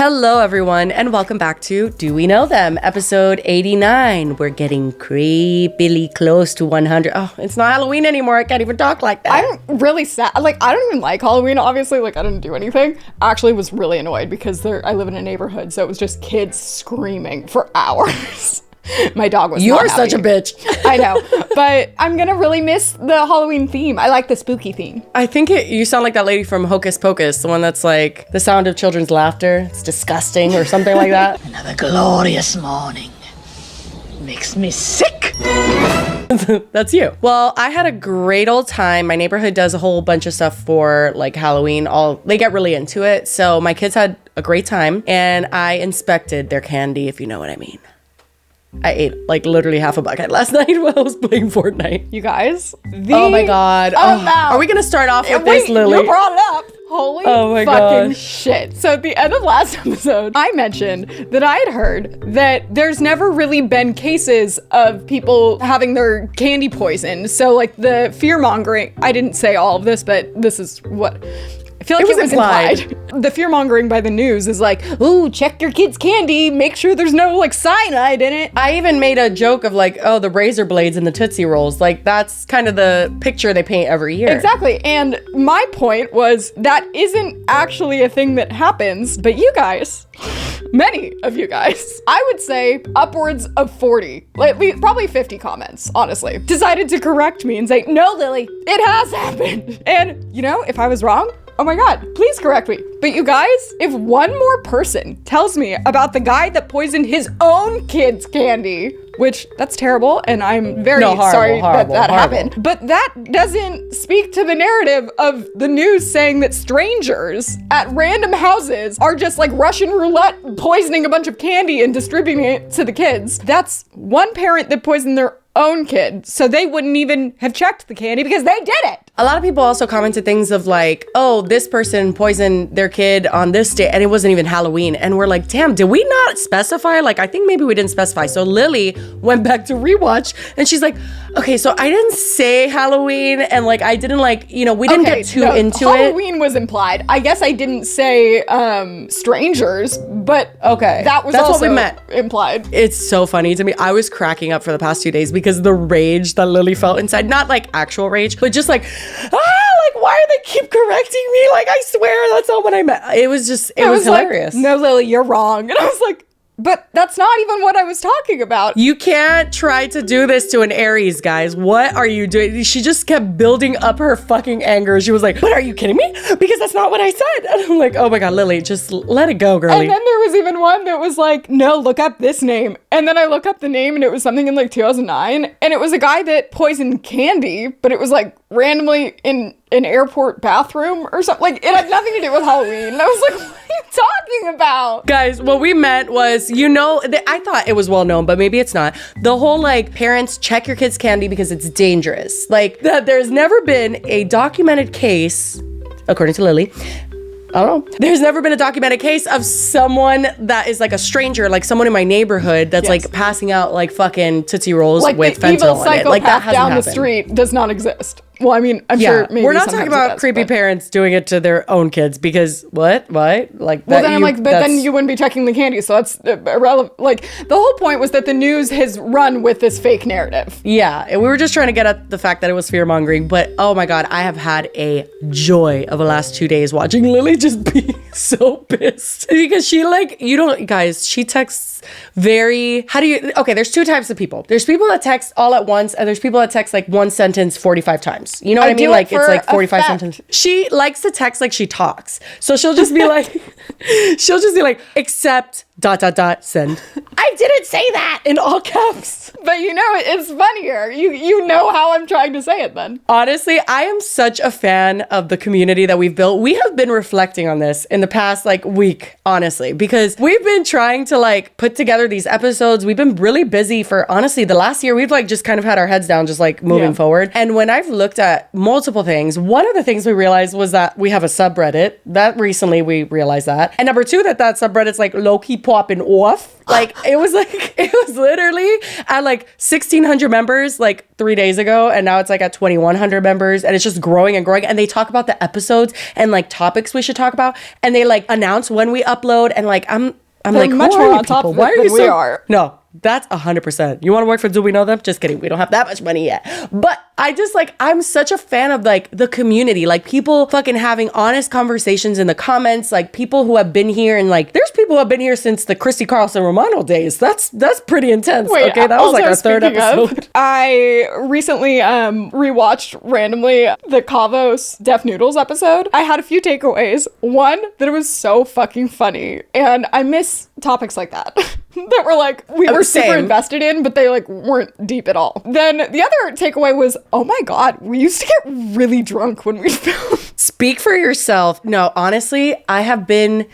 Hello, everyone, and welcome back to Do We Know Them, episode 89. We're getting creepily close to 100. Oh, it's not Halloween anymore. I can't even talk like that. I'm really sad. Like, I don't even like Halloween, obviously. Like, I didn't do anything. I actually was really annoyed because I live in a neighborhood, so it was just kids screaming for hours. My dog was You're such a bitch. I know, but I'm gonna really miss the Halloween theme. I like the spooky theme. I think you sound like that lady from Hocus Pocus, the one that's like the sound of children's laughter. It's disgusting or something like that. Another glorious morning. Makes me sick. That's you. Well, I had a great old time. My neighborhood does a whole bunch of stuff for like Halloween. They get really into it. So my kids had a great time and I inspected their candy, if you know what I mean. I ate like literally half a bucket last night while I was playing Fortnite. You guys, oh my god! Are we gonna start off with this, Lily? You brought it up. Holy fucking shit. So at the end of last episode, I mentioned that I had heard that there's never really been cases of people having their candy poisoned. So like the fear mongering, I didn't say all of this, but this is what I feel like it was implied. The fear mongering by the news is like, ooh, check your kid's candy, make sure there's no like cyanide in it. I even made a joke of like, oh, the razor blades and the Tootsie Rolls. Like that's kind of the picture they paint every year. Exactly. And my point was that isn't actually a thing that happens, but you guys, many of you guys, I would say upwards of 40, like probably 50 comments, honestly, decided to correct me and say, no, Lily, it has happened. And you know, if I was wrong, oh my god, please correct me. But you guys, if one more person tells me about the guy that poisoned his own kid's candy, which that's terrible, and I'm very sorry that happened. But that doesn't speak to the narrative of the news saying that strangers at random houses are just like Russian roulette poisoning a bunch of candy and distributing it to the kids. That's one parent that poisoned their own kid, so they wouldn't even have checked the candy because they did it. A lot of people also commented things of like, oh, this person poisoned their kid on this day and it wasn't even Halloween. And we're like, damn, did we not specify? Like, I think maybe we didn't specify. So Lily went back to rewatch and she's like, okay, so I didn't say Halloween and like, I didn't like, you know, we didn't get too into Halloween was implied. I guess I didn't say strangers, but okay, that's also what we meant. Implied. It's so funny to me. I was cracking up for the past 2 days because the rage that Lily felt inside, not like actual rage, but just like, like, why do they keep correcting me? Like, I swear that's not what I meant. It was just, it was hilarious. Like, no, Lily, you're wrong. And I was like, but that's not even what I was talking about. You can't try to do this to an Aries, guys. What are you doing? She just kept building up her fucking anger. She was like, but are you kidding me? Because that's not what I said. And I'm like, oh my God, Lily, just let it go, girlie. And then there was even one that was like, no, look up this name. And then I look up the name and it was something in like 2009. And it was a guy that poisoned candy, but it was like randomly in an airport bathroom or something. Like, it had nothing to do with Halloween. And I was like, what are you talking about? Guys, what we meant was, you know, I thought it was well known, but maybe it's not. The whole like, parents check your kids' candy because it's dangerous. Like, that there's never been a documented case, according to Lily, I don't know. There's never been a documented case of someone that is like a stranger, like someone in my neighborhood that's like passing out like fucking Tootsie Rolls like with the evil fentanyl in it. Like that hasn't down happened. The street does not exist. Well, I mean, I'm sure maybe we're not talking about creepy parents doing it to their own kids because what? Like well, then I'm like, but then you wouldn't be checking the candy, so that's irrelevant. Like the whole point was that the news has run with this fake narrative. Yeah, and we were just trying to get at the fact that it was fear mongering. But oh my God, I have had a joy of the last 2 days watching Lily just be so pissed because she like guys. She texts okay, there's two types of people. There's people that text all at once and there's people that text like one sentence 45 times. You know what I mean? Like it's like 45 sentences. She likes to text like she talks. So she'll just be like, except ... send. I didn't say that in all caps. But you know, it's funnier. You know how I'm trying to say it then. Honestly, I am such a fan of the community that we've built. We have been reflecting on this in the past like week, honestly, because we've been trying to like put together these episodes. We've been really busy for honestly the last year. We've like just kind of had our heads down, just like moving forward. And when I've looked at multiple things, one of the things we realized was that we have a subreddit. That recently we realized that. And number two, that subreddit's like low-key popping off. Like, it was literally at like 1,600 members like 3 days ago. And now it's like at 2,100 members. And it's just growing and growing. And they talk about the episodes and like topics we should talk about. And they like announce when we upload. And like, I'm like, much more on top of it than we are. No. That's 100%. You want to work for Do We Know Them? Just kidding. We don't have that much money yet. But I just like, I'm such a fan of like the community, like people fucking having honest conversations in the comments, like people who have been here and like, there's people who have been here since the Christy Carlson Romano days. That's pretty intense. Wait, okay, that was like our third episode. I recently rewatched randomly the Kavos Deaf Noodles episode. I had a few takeaways. One, that it was so fucking funny. And I miss topics like that. That were like, we were super invested in, but they like weren't deep at all. Then the other takeaway was, oh my God, we used to get really drunk when we filmed. Speak for yourself. No, honestly, I have been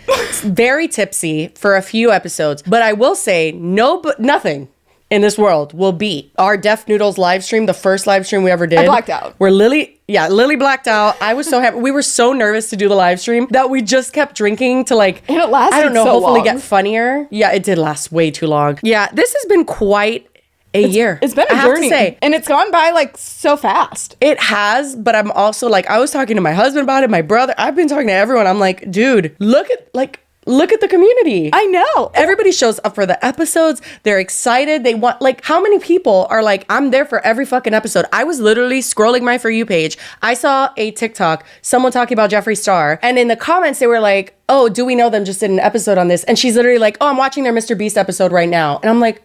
very tipsy for a few episodes, but I will say nothing in this world will beat our Deaf Noodles live stream, the first live stream we ever did. I blacked out. Where Lily blacked out. I was so happy. We were so nervous to do the live stream that we just kept drinking to like, and it lasted I don't know, so hopefully long. Get funnier. Yeah, it did last way too long. Yeah, this has been quite a year. It's been a journey. And it's gone by like so fast. It has, but I'm also like, I was talking to my husband about it, my brother. I've been talking to everyone. I'm like, dude, look at the community. I know. Everybody shows up for the episodes. They're excited. They want, like, how many people are like, I'm there for every fucking episode. I was literally scrolling my For You page. I saw a TikTok, someone talking about Jeffree Star. And in the comments, they were like, oh, Do We Know Them just did an episode on this. And she's literally like, oh, I'm watching their Mr. Beast episode right now. And I'm like,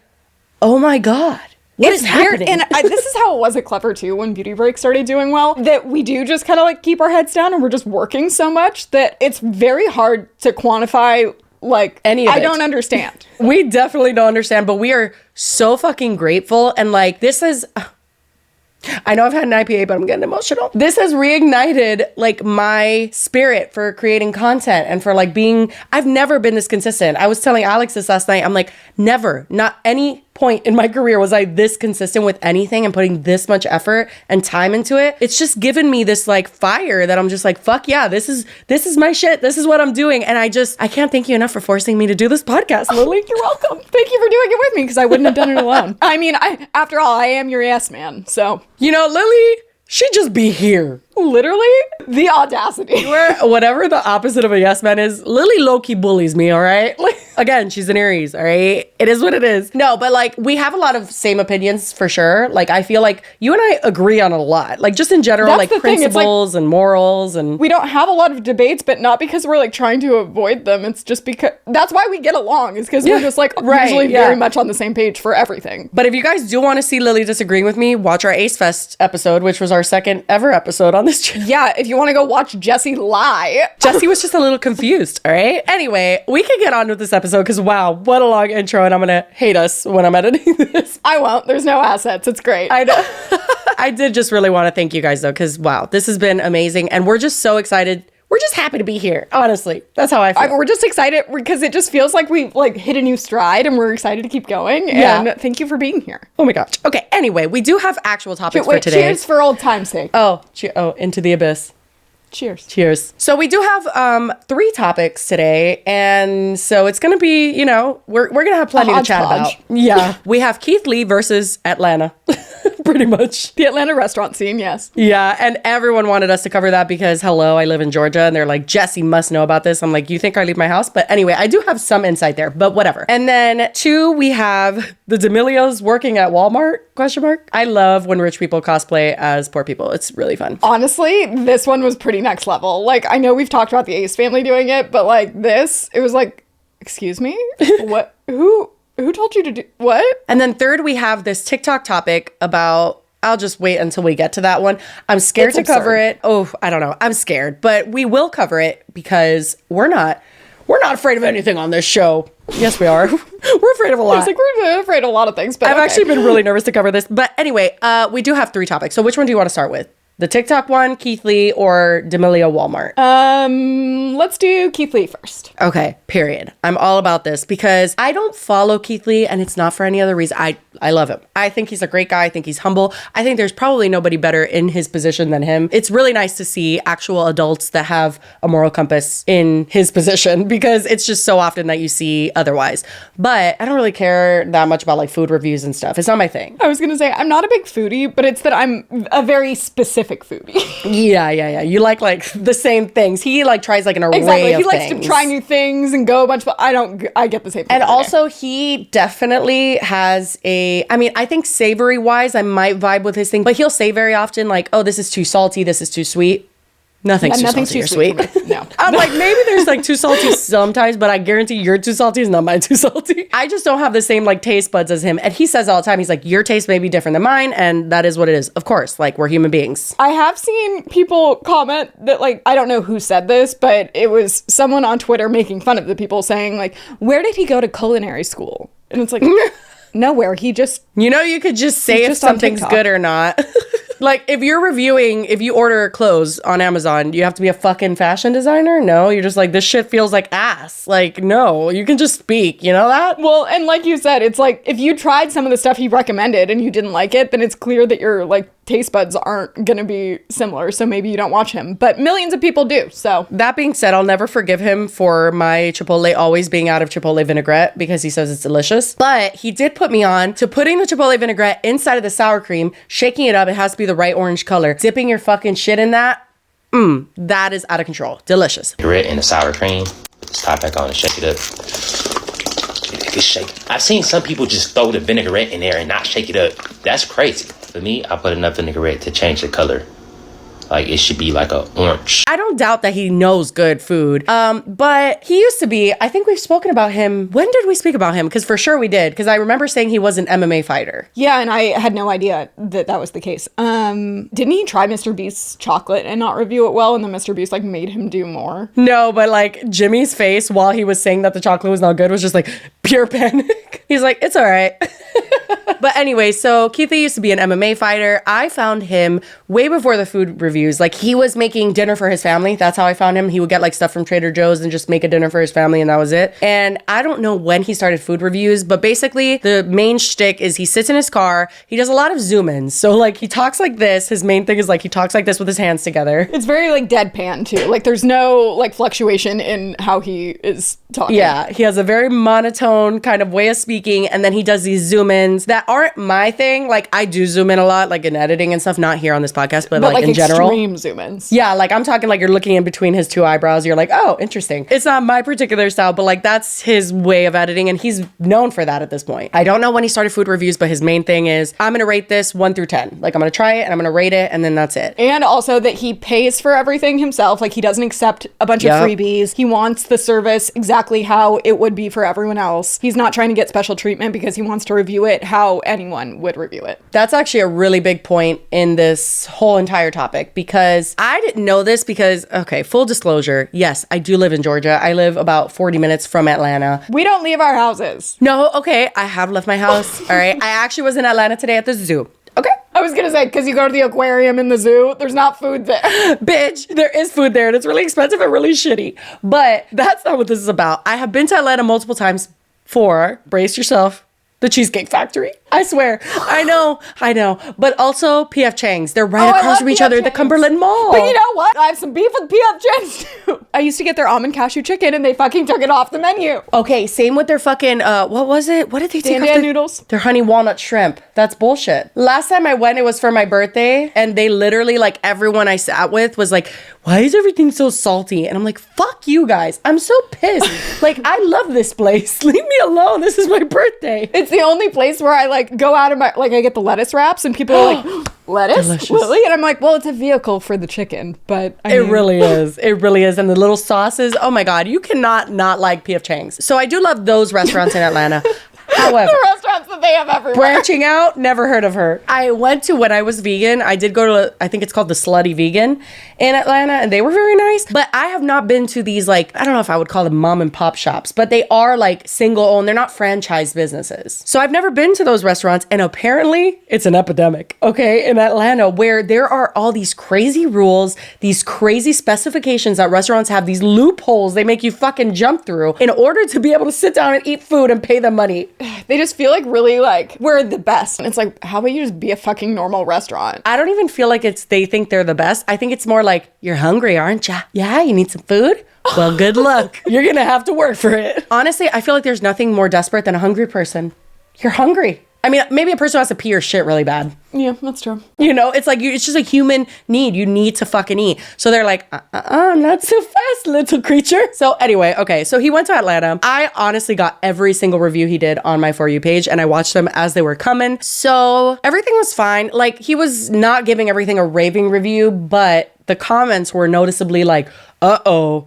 oh my God. What is happening? And this is how it was at Clever too when Beauty Break started doing well, that we do just kind of like keep our heads down and we're just working so much that it's very hard to quantify like any of it. I don't understand. We definitely don't understand, but we are so fucking grateful. And like, this is... I know I've had an IPA, but I'm getting emotional. This has reignited like my spirit for creating content and for like being, I've never been this consistent. I was telling Alex this last night. I'm like, never, not any point in my career was I this consistent with anything and putting this much effort and time into it. It's just given me this like fire that I'm just like, fuck yeah, this is my shit. This is what I'm doing. And I can't thank you enough for forcing me to do this podcast, Lily. You're welcome. Thank you for doing it with me because I wouldn't have done it alone. I mean, after all, I am your yes man. So, you know, Lily, she'd just be here. Literally, the audacity. Whatever the opposite of a yes man is, Lily low-key bullies me, all right? Like, again, she's an Aries, all right? It is what it is. No, but like, we have a lot of same opinions for sure. Like, I feel like you and I agree on a lot. Like, just in general, like principles and morals and... We don't have a lot of debates, but not because we're like trying to avoid them. It's just because... That's why we get along, is because we're just like usually very much on the same page for everything. But if you guys do want to see Lily disagreeing with me, watch our Ace Fest episode, which was our second ever episode on this channel. Yeah, if you want to go watch Jessie lie. Jessie was just a little confused, all right? Anyway, we can get on with this episode because wow, what a long intro, and I'm gonna hate us when I'm editing this. I won't. There's no assets. It's great. I know. I did just really want to thank you guys though, because wow, this has been amazing, and we're just so excited. We're just happy to be here. Honestly, that's how I feel. We're just excited because it just feels like we've like hit a new stride and we're excited to keep going. Yeah. And thank you for being here. Oh my gosh. Okay. Anyway, we do have actual topics for today. Cheers for old time's sake. Oh, into the abyss. Cheers. Cheers. So we do have 3 topics today, and so it's gonna be, you know, we're gonna have plenty to chat about. Yeah. We have Keith Lee versus Atlanta. Pretty much. The Atlanta restaurant scene, yes. Yeah, and everyone wanted us to cover that because, hello, I live in Georgia, and they're like, Jessie must know about this. I'm like, you think I leave my house? But anyway, I do have some insight there, but whatever. And then 2, we have the D'Amelios working at Walmart, ? I love when rich people cosplay as poor people. It's really fun. Honestly, this one was pretty next level. Like, I know we've talked about the Ace family doing it, but like this, it was like, excuse me? What? Who told you to do what? And then 3rd, we have this TikTok topic about, I'll just wait until we get to that one. I'm scared to cover it. Oh, I don't know. I'm scared, but we will cover it because we're not afraid of anything on this show. Yes, we are. We're afraid of a lot. It's like we're afraid of a lot of things, but I've actually been really nervous to cover this. But anyway, we do have 3 topics. So which one do you want to start with? The TikTok one, Keith Lee, or D'Amelio Walmart? Let's do Keith Lee first. Okay, period. I'm all about this because I don't follow Keith Lee, and it's not for any other reason. I love him. I think he's a great guy. I think he's humble. I think there's probably nobody better in his position than him. It's really nice to see actual adults that have a moral compass in his position because it's just so often that you see otherwise. But I don't really care that much about like food reviews and stuff. It's not my thing. I was going to say, I'm not a big foodie, but it's that I'm a very specific foodie. Yeah. You like the same things. He like tries like an array of things. He likes to try new things and go a bunch, but I get the same thing. And also he definitely has I think savory wise, I might vibe with his thing, but he'll say very often like, oh, this is too salty, this is too sweet. Nothing's too sweet. No. I'm like, maybe there's like too salty sometimes, but I guarantee your too salty is not my too salty. I just don't have the same like taste buds as him. And he says all the time, he's like, your taste may be different than mine. And that is what it is. Of course, like we're human beings. I have seen people comment that like, I don't know who said this, but it was someone on Twitter making fun of the people saying like, where did he go to culinary school? And it's like, nowhere. He just... you could just say if something's good or not. Like, if you order clothes on Amazon, you have to be a fucking fashion designer? No, you're just like, this shit feels like ass. Like, no, you can just speak, you know that? Well, and like you said, it's like, if you tried some of the stuff he recommended and you didn't like it, then it's clear that your, like, taste buds aren't gonna be similar, so maybe you don't watch him. But millions of people do, so. That being said, I'll never forgive him for my Chipotle always being out of Chipotle vinaigrette because he says it's delicious. But he did put me on to putting the Chipotle vinaigrette inside of the sour cream, shaking it up. It has to be the right orange color. Dipping your fucking shit in that, that is out of control. Delicious. Vinaigrette and the sour cream. Put the top back on and shake it up. Shake. I've seen some people just throw the vinaigrette in there and not shake it up. That's crazy. For me, I put enough vinaigrette to change the color. Like, it should be like a orange. I don't doubt that he knows good food. But he used to be, I think we've spoken about him. When did we speak about him? Because for sure we did. Because I remember saying he was an MMA fighter. Yeah, and I had no idea that was the case. Didn't he try Mr. Beast's chocolate and not review it well? And then Mr. Beast, like, made him do more? No, but, like, Jimmy's face while he was saying that the chocolate was not good was just, like, pure panic. He's like, it's all right. But anyway, so Keitha used to be an MMA fighter. I found him way before the food reviews. Like, he was making dinner for his family. That's how I found him. He would get like stuff from Trader Joe's and just make a dinner for his family, and that was it. And I don't know when he started food reviews, but basically the main shtick is he sits in his car. He does a lot of zoom ins. So like he talks like this. His main thing is like he talks like this with his hands together. It's very like deadpan too. Like there's no like fluctuation in how he is talking. Yeah, he has a very monotone kind of way of speaking, and then he does these zoom ins that aren't my thing. Like I do zoom in a lot, like in editing and stuff, not here on this podcast, but like in general. Extreme zoom ins. Yeah, like I'm talking like you're looking in between his two eyebrows. You're like, oh, interesting. It's not my particular style, but like that's his way of editing, and he's known for that at this point. I don't know when he started food reviews, but his main thing is I'm gonna rate this 1 through 10. Like I'm gonna try it and I'm gonna rate it, and then that's it. And also that he pays for everything himself. Like he doesn't accept a bunch of freebies. He wants the service exactly how it would be for everyone else. He's not trying to get special treatment because he wants to review it how anyone would review it. That's actually a really big point in this whole entire topic, because I didn't know this because, okay, full disclosure, yes, I do live in Georgia. I live about 40 minutes from Atlanta. We don't leave our houses. No, okay, I have left my house, all right? I actually was in Atlanta today at the zoo. Okay. I was gonna say, because you go to the aquarium in the zoo, there's not food there. Bitch, there is food there, and it's really expensive and really shitty. But that's not what this is about. I have been to Atlanta multiple times for, brace yourself, the Cheesecake Factory. I swear. I know. But also P.F. Chang's. They're right across from each other at the Cumberland Mall. But you know what? I have some beef with P.F. Chang's too. I used to get their almond cashew chicken and they fucking took it off the menu. Okay, same with their fucking, what was it? What did they take off? Dan noodles. Their honey walnut shrimp. That's bullshit. Last time I went, it was for my birthday, and they literally, like, everyone I sat with was like, why is everything so salty? And I'm like, fuck you guys. I'm so pissed. Like, I love this place. Leave me alone. This is my birthday. It's the only place where I, like, go out of my, like, I get the lettuce wraps, and people are like, lettuce? Delicious. Really? And I'm like, well, it's a vehicle for the chicken, but I mean, it really is. It really is. And the little sauces, oh my God, you cannot not like P.F. Chang's. So I do love those restaurants in Atlanta. However, the restaurants that they have everywhere. Branching out, never heard of her. I went to, when I was vegan, I did go to, I think it's called the Slutty Vegan in Atlanta, and they were very nice. But I have not been to these, like, I don't know if I would call them mom and pop shops, but they are like single owned. They're not franchise businesses. So I've never been to those restaurants, and apparently it's an epidemic, okay, in Atlanta, where there are all these crazy rules, these crazy specifications that restaurants have, these loopholes they make you fucking jump through in order to be able to sit down and eat food and pay them money. They just feel like really like, we're the best. And it's like, how about you just be a fucking normal restaurant? I don't even feel like it's they think they're the best. I think it's more like, you're hungry, aren't ya? Yeah, you need some food? Well, good luck. You're gonna have to work for it. Honestly, I feel like there's nothing more desperate than a hungry person. You're hungry. I mean, maybe a person who has to pee or shit really bad. Yeah, that's true. You know, it's like, it's just a human need. You need to fucking eat. So they're like, not so fast, little creature. So anyway, okay. So he went to Atlanta. I honestly got every single review he did on my For You page, and I watched them as they were coming. So everything was fine. Like, he was not giving everything a raving review, but the comments were noticeably like,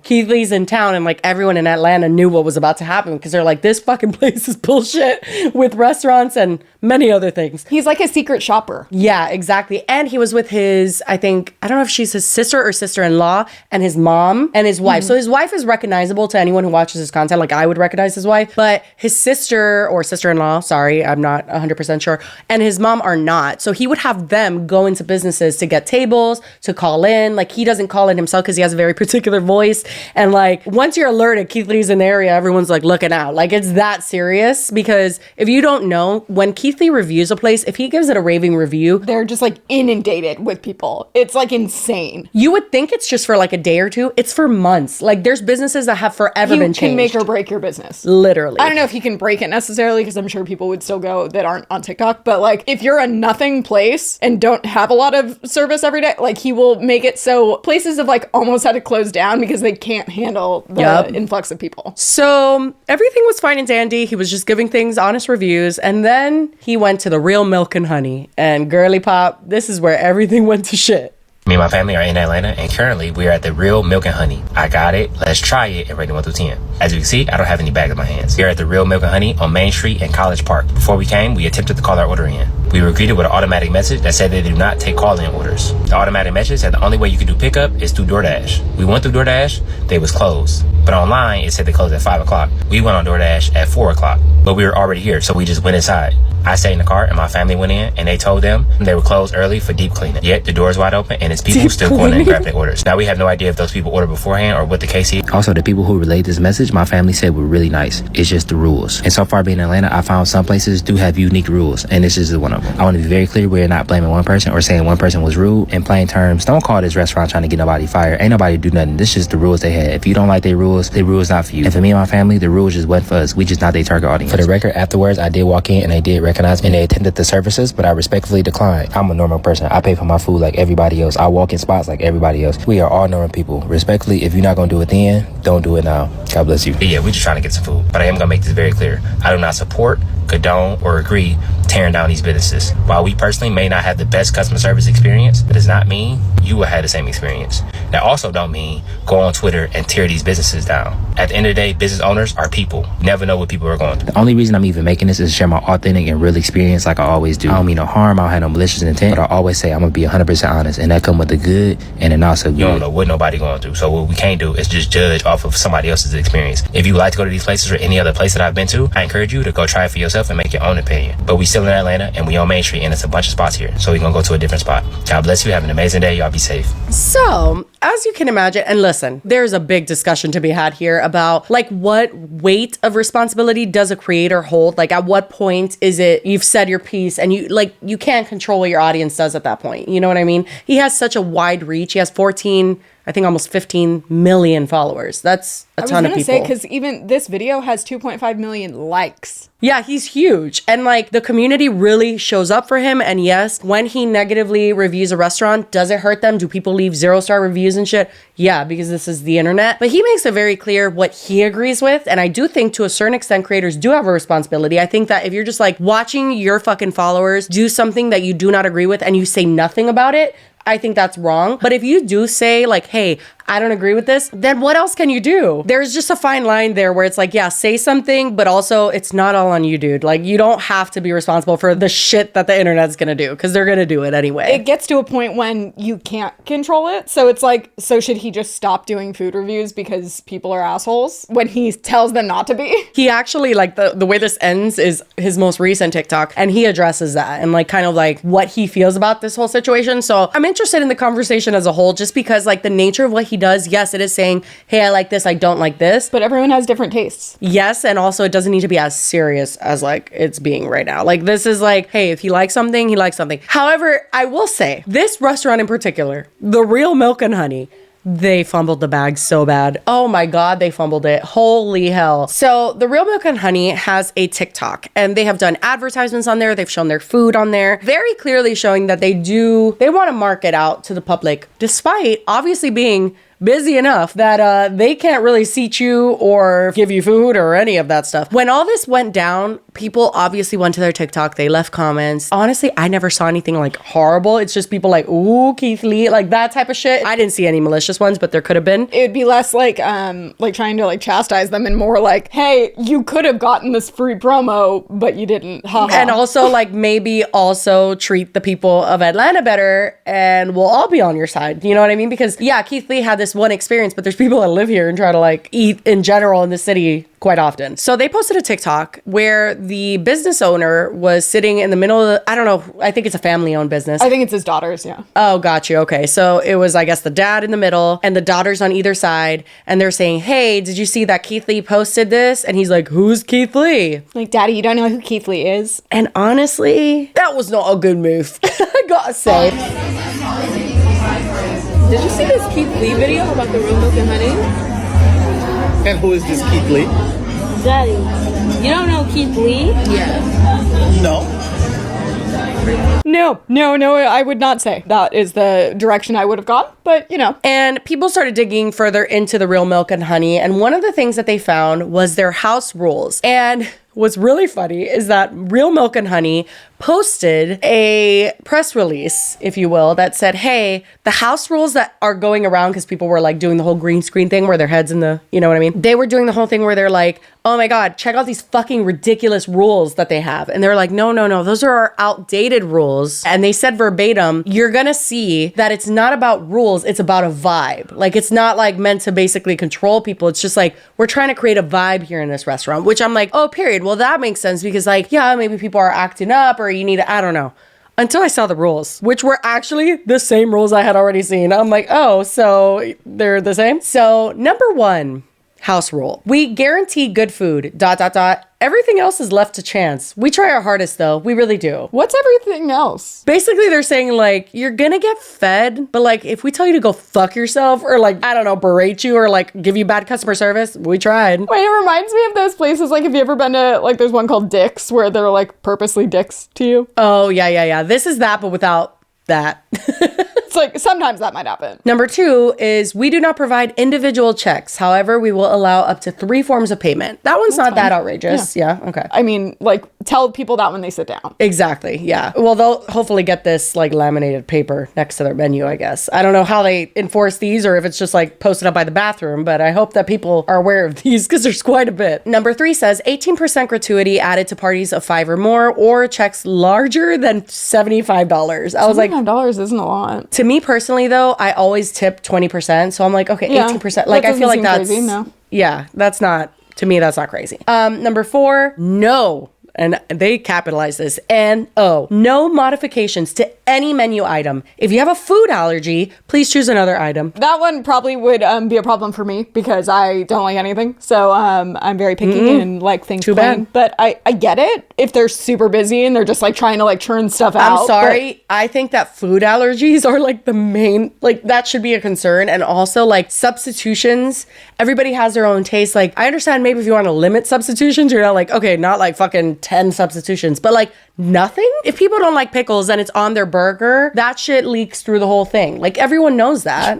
Keith Lee's in town, and like everyone in Atlanta knew what was about to happen because they're like, this fucking place is bullshit with restaurants and many other things. He's like a secret shopper. Yeah, exactly. And he was with his, I don't know if she's his sister or sister-in-law, and his mom and his wife. So his wife is recognizable to anyone who watches his content. Like, I would recognize his wife, but his sister or sister-in-law, sorry, I'm not 100% sure, and his mom are not. So he would have them go into businesses to get tables, to call in. Like, he doesn't call in himself because he has a very particular voice. And like, once you're alerted Keith Lee's in the area, everyone's like looking out. Like, it's that serious. Because if you don't know, when Keith Lee reviews a place, if he gives it a raving review, they're just like inundated with people. It's like insane. You would think it's just for like a day or two. It's for months. Like, there's businesses that have forever been changed. He can make or break your business. Literally. I don't know if he can break it necessarily, because I'm sure people would still go that aren't on TikTok. But like, if you're a nothing place and don't have a lot of service every day, like, he will make it so places have like almost had to close down because they can't handle the influx of people. So everything was fine and dandy. He was just giving things honest reviews. And then he went to the Real Milk and Honey. And girly pop, this is where everything went to shit. Me and my family are in Atlanta, and currently we are at the Real Milk and Honey. I got it. Let's try it and rate it 1 through 10. As you can see, I don't have any bags in my hands. We are at the Real Milk and Honey on Main Street in College Park. Before we came, we attempted to call our order in. We were greeted with an automatic message that said they do not take call-in orders. The automatic message said the only way you can do pickup is through DoorDash. We went through DoorDash, they was closed. But online, it said they closed at 5 o'clock. We went on DoorDash at 4 o'clock, but we were already here, so we just went inside. I stayed in the car and my family went in, and they told them they were closed early for deep cleaning. Yet the door's wide open and it's people still going in and grabbing their orders. Now we have no idea if those people ordered beforehand or what the case is. Also, the people who relayed this message, my family said were really nice. It's just the rules. And so far being in Atlanta, I found some places do have unique rules, and this is one of them. I want to be very clear, we're not blaming one person or saying one person was rude. In plain terms, don't call this restaurant trying to get nobody fired. Ain't nobody do nothing. This is just the rules they had. If you don't like their rules not for you. And for me and my family, the rules just wasn't for us. We just not their target audience. For the record, afterwards, I did walk in and they did recognize me and they attended the services, but I respectfully declined. I'm a normal person. I pay for my food like everybody else. I walk in spots like everybody else. We are all normal people. Respectfully, if you're not gonna do it then, don't do it now. God bless you. Yeah, we're just trying to get some food. But I am gonna make this very clear. I do not support, condone, or agree tearing down these businesses. While we personally may not have the best customer service experience, that does not mean you will have the same experience. That also don't mean go on Twitter and tear these businesses down. At the end of the day, business owners are people. You never know what people are going through. The only reason I'm even making this is to share my authentic and real experience like I always do. I don't mean no harm, I don't have no malicious intent, but I always say I'm gonna be 100% honest, and that come with the good and the not so good. You don't know what nobody going through, so what we can't do is just judge off of somebody else's experience. If you like to go to these places or any other place that I've been to, I encourage you to go try it for yourself and make your own opinion. But we still in Atlanta and we on Main Street and it's a bunch of spots here, so we're gonna go to a different spot. God bless you, have an amazing day, y'all be safe. So, as you can imagine, and listen, there's a big discussion to be had here about like what weight of responsibility does a creator hold? Like, at what point is it you've said your piece and you can't control what your audience does at that point? You know what I mean? He has such a wide reach. He has 14, I think almost 15 million followers. That's a ton of people. I was gonna say, because even this video has 2.5 million likes. Yeah, he's huge. And like, the community really shows up for him. And yes, when he negatively reviews a restaurant, does it hurt them? Do people leave 0-star reviews and shit? Yeah, because this is the internet. But he makes it very clear what he agrees with. And I do think to a certain extent, creators do have a responsibility. I think that if you're just like watching your fucking followers do something that you do not agree with and you say nothing about it, I think that's wrong. But if you do say like, hey, I don't agree with this, then what else can you do? There's just a fine line there where it's like, yeah, say something, but also it's not all on you, dude. Like, you don't have to be responsible for the shit that the internet's gonna do, because they're gonna do it anyway. It gets to a point when you can't control it. So it's like, so should he just stop doing food reviews because people are assholes when he tells them not to be? He actually, like, the way this ends is his most recent TikTok, and he addresses that and like kind of like what he feels about this whole situation. So I'm interested in the conversation as a whole, just because like the nature of what he he does, yes, it is saying, hey, I like this, I don't like this. But everyone has different tastes. Yes, and also it doesn't need to be as serious as like it's being right now. Like this is like, hey, if he likes something, he likes something. However, I will say, this restaurant in particular, the Real Milk and Honey, they fumbled the bag so bad. Oh my God, they fumbled it. Holy hell. So the Real Milk and Honey has a TikTok and they have done advertisements on there. They've shown their food on there, very clearly showing that they want to market out to the public, despite obviously being busy enough that they can't really seat you or give you food or any of that stuff. When all this went down, people obviously went to their TikTok. They left comments. Honestly, I never saw anything like horrible. It's just people like, ooh, Keith Lee, like that type of shit. I didn't see any malicious ones, but there could have been. It would be less like trying to like chastise them and more like, hey, you could have gotten this free promo, but you didn't. Ha ha. And also like maybe also treat the people of Atlanta better and we'll all be on your side. You know what I mean? Because yeah, Keith Lee had this one experience, but there's people that live here and try to like eat in general in the city quite often. So they posted a TikTok where the business owner was sitting in the middle of I don't know, I think it's a family-owned business. I think it's his daughters, yeah. Oh, got you. Okay. So it was, I guess, the dad in the middle and the daughters on either side. And they're saying, hey, did you see that Keith Lee posted this? And he's like, who's Keith Lee? Like, Daddy, you don't know who Keith Lee is? And honestly, that was not a good move. I gotta say. Did you see this Keith Lee video about the Real Milk and Honey? And who is this Keith Lee? Daddy, you don't know Keith Lee? Yeah. No, I would not say that is the direction I would have gone, but you know. And people started digging further into the Real Milk and Honey, and one of the things that they found was their house rules. And what's really funny is that Real Milk and Honey posted a press release, if you will, that said, hey, the house rules that are going around, because people were like doing the whole green screen thing where their heads in the, you know what I mean? They were doing the whole thing where they're like, oh my God, check out these fucking ridiculous rules that they have. And they're like, no, those are our outdated rules. And they said verbatim, you're gonna see that it's not about rules, it's about a vibe. Like, it's not like meant to basically control people. It's just like, we're trying to create a vibe here in this restaurant, which I'm like, oh, period. Well, that makes sense because like, yeah, maybe people are acting up or you need to, I don't know. Until I saw the rules, which were actually the same rules I had already seen. I'm like, oh, so they're the same? So number 1, house rule. We guarantee good food, ... Everything else is left to chance. We try our hardest though. We really do. What's everything else? Basically, they're saying like, you're gonna get fed, but like, if we tell you to go fuck yourself or like, I don't know, berate you or like give you bad customer service, we tried. Wait, it reminds me of those places, like, have you ever been to, like, there's one called Dick's where they're like purposely dicks to you? Oh, yeah. This is that, but without that. It's like, sometimes that might happen. Number 2 is we do not provide individual checks. However, we will allow up to 3 forms of payment. That one's not that outrageous. Yeah. Okay. I mean, like, tell people that when they sit down. Exactly. Yeah. Well, they'll hopefully get this like laminated paper next to their menu, I guess. I don't know how they enforce these or if it's just like posted up by the bathroom, but I hope that people are aware of these because there's quite a bit. Number 3 says 18% gratuity added to parties of 5 or more or checks larger than $75. I was like, $75 isn't a lot. To me personally, though, I always tip 20%. So I'm like, okay, 18%. Like, I feel like that's crazy, no. Yeah, that's not, to me, that's not crazy. Number 4, no. And they capitalize this. No modifications to any menu item. If you have a food allergy, please choose another item. That one probably would be a problem for me because I don't like anything. So I'm very picky and like things Too plain. bad. But I get it if they're super busy and they're just like trying to like churn stuff out. I'm sorry. I think that food allergies are like the main, like that should be a concern. And also like substitutions, everybody has their own taste. Like I understand maybe if you want to limit substitutions, you're not like, okay, not like fucking 10 substitutions, but like nothing. If people don't like pickles and it's on their burger, that shit leaks through the whole thing. Like everyone knows that.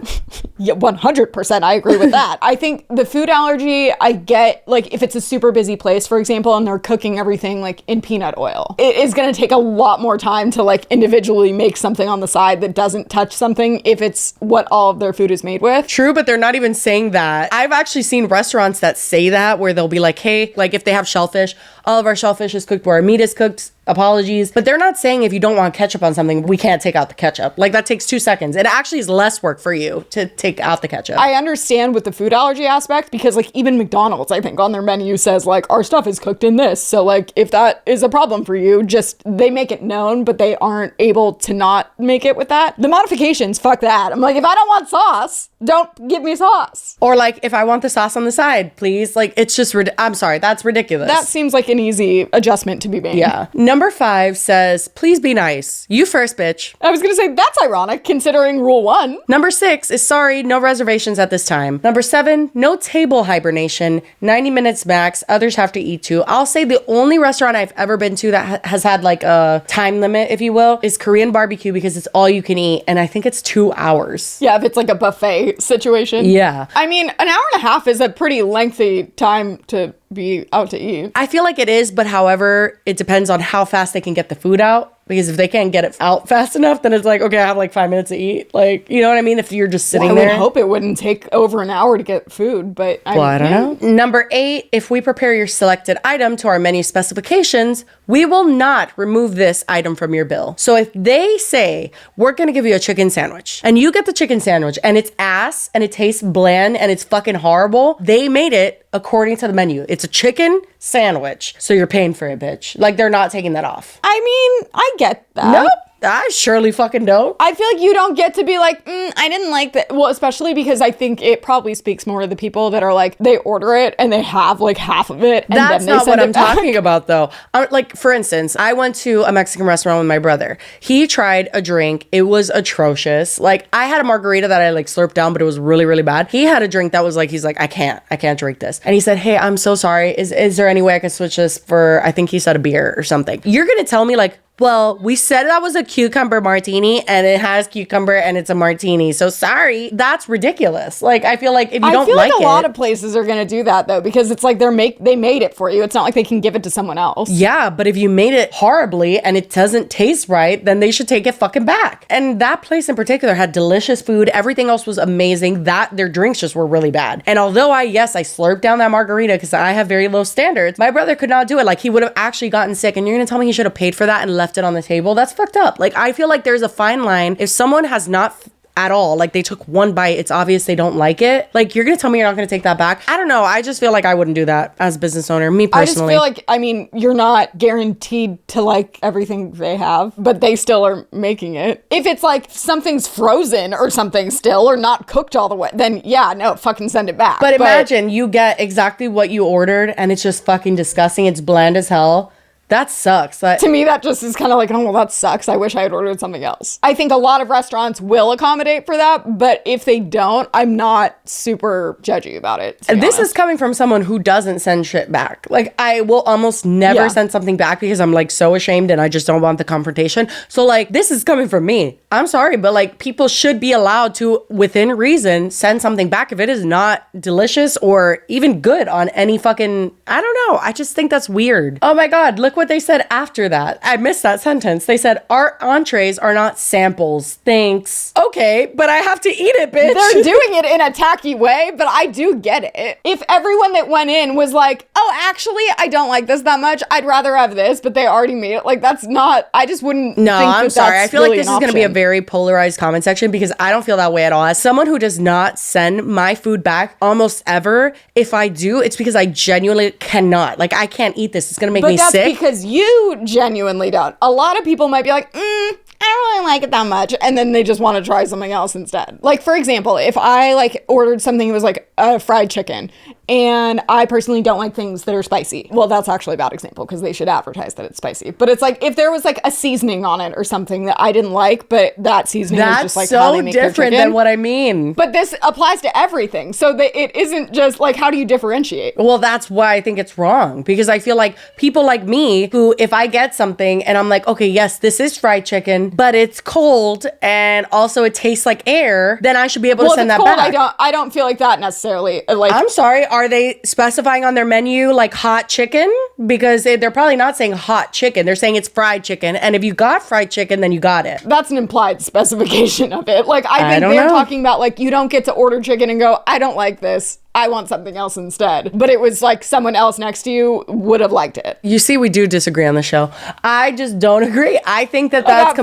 Yeah, 100%. I agree with that. I think the food allergy, I get like if it's a super busy place, for example, and they're cooking everything like in peanut oil, it is going to take a lot more time to like individually make something on the side that doesn't touch something if it's what all of their food is made with. True, but they're not even saying that. I've actually seen restaurants that say that where they'll be like, hey, like if they have shellfish, all of our shellfish is cooked where our meat is cooked. apologies. But they're not saying if you don't want ketchup on something, we can't take out the ketchup. Like that takes 2 seconds. It actually is less work for you to take out the ketchup. I understand with the food allergy aspect because like even McDonald's, I think on their menu says like our stuff is cooked in this. So like if that is a problem for you, just they make it known, but they aren't able to not make it with that. The modifications, fuck that. I'm like, if I don't want sauce, don't give me sauce. Or like if I want the sauce on the side, please. Like it's just, I'm sorry, that's ridiculous. That seems like an easy adjustment to be made. Yeah. Number 5 says, please be nice. You first, bitch. I was gonna say that's ironic considering rule 1. Number 6 is sorry, no reservations at this time. Number 7, no table hibernation, 90 minutes max, others have to eat too. I'll say the only restaurant I've ever been to that has had like a time limit, if you will, is Korean barbecue because it's all you can eat. And I think it's 2 hours. Yeah, if it's like a buffet situation. Yeah. I mean, an hour and a half is a pretty lengthy time to be out to eat. I feel like it is, but however, it depends on how fast they can get the food out. Because if they can't get it out fast enough, then it's like, okay, I have like 5 minutes to eat. Like, you know what I mean? If you're just sitting there. I would hope it wouldn't take over an hour to get food, but I don't know. Number 8, if we prepare your selected item to our menu specifications, we will not remove this item from your bill. So if they say, we're going to give you a chicken sandwich, and you get the chicken sandwich, and it's ass, and it tastes bland, and it's fucking horrible, they made it according to the menu. It's a chicken sandwich. So you're paying for it, bitch. Like, they're not taking that off. I mean, I get that. Nope. I surely fucking don't. I feel like you don't get to be like, I didn't like that. Well, especially because I think it probably speaks more to the people that are like, they order it and they have like half of it. And That's then they not what I'm back. talking about, though. Like, for instance, I went to a Mexican restaurant with my brother. He tried a drink. It was atrocious. Like, I had a margarita that I like slurped down, but it was really, really bad. He had a drink that was like, he's like, I can't drink this. And he said, hey, I'm so sorry. Is there any way I could switch this for, I think he said a beer or something. You're going to tell me like, well, we said that was a cucumber martini and it has cucumber and it's a martini. So sorry. That's ridiculous. Like, I feel like if you don't like it. I feel like a lot of places are going to do that though, because it's like they made it for you. It's not like they can give it to someone else. Yeah, but if you made it horribly and it doesn't taste right, then they should take it fucking back. And that place in particular had delicious food. Everything else was amazing. Their drinks just were really bad. And although I slurped down that margarita because I have very low standards, my brother could not do it. Like, he would have actually gotten sick. And you're going to tell me he should have paid for that and left it on the table? That's fucked up. Like, I feel like there's a fine line. If someone has not at all, like they took one bite, it's obvious they don't like it. Like, you're gonna tell me you're not gonna take that back? I don't know. I just feel like I wouldn't do that as a business owner, me personally. I just feel like, I mean, you're not guaranteed to like everything they have, but they still are making it. If it's like something's frozen or something still or not cooked all the way, then yeah, no, fucking send it back. But imagine you get exactly what you ordered and it's just fucking disgusting. It's bland as hell. That sucks. To me, that just is kind of like, oh, well, that sucks. I wish I had ordered something else. I think a lot of restaurants will accommodate for that, but if they don't, I'm not super judgy about it. This is coming from someone who doesn't send shit back. Like, I will almost never send something back because I'm like so ashamed and I just don't want the confrontation. So like, this is coming from me. I'm sorry, but like, people should be allowed to, within reason, send something back if it is not delicious or even good on any fucking, I don't know. I just think that's weird. Oh my God, look what they said after that. I missed that sentence. They said, our entrees are not samples. Thanks. Okay, but I have to eat it, bitch. They're doing it in a tacky way, but I do get it. If everyone that went in was like, oh, actually, I don't like this that much. I'd rather have this, but they already made it. Like, that's not, I just wouldn't No, think I'm sorry. I feel really like this is going to be a very polarized comment section because I don't feel that way at all. As someone who does not send my food back almost ever, if I do, it's because I genuinely cannot. Like, I can't eat this. It's going to make me sick. But that's because you genuinely don't. A lot of people might be like, I don't really like it that much. And then they just want to try something else instead. Like, for example, if I like ordered something that was like a fried chicken and I personally don't like things that are spicy. Well, that's actually a bad example because they should advertise that it's spicy. But it's like if there was like a seasoning on it or something that I didn't like, but that seasoning is just like how they make their chicken. That's so different than what I mean. But this applies to everything. So that it isn't just like, how do you differentiate? Well, that's why I think it's wrong because I feel like people like me who, if I get something and I'm like, okay, yes, this is fried chicken, but it's cold and also it tastes like air, then I should be able to send that cold, back. I don't feel like that necessarily. Like, I'm sorry. Are they specifying on their menu like hot chicken? Because they're probably not saying hot chicken. They're saying it's fried chicken. And if you got fried chicken, then you got it. That's an implied specification of it. Like, I think they're talking about like, you don't get to order chicken and go, I don't like this. I want something else instead. But it was like someone else next to you would have liked it. You see, we do disagree on the show. I just don't agree. I think that that's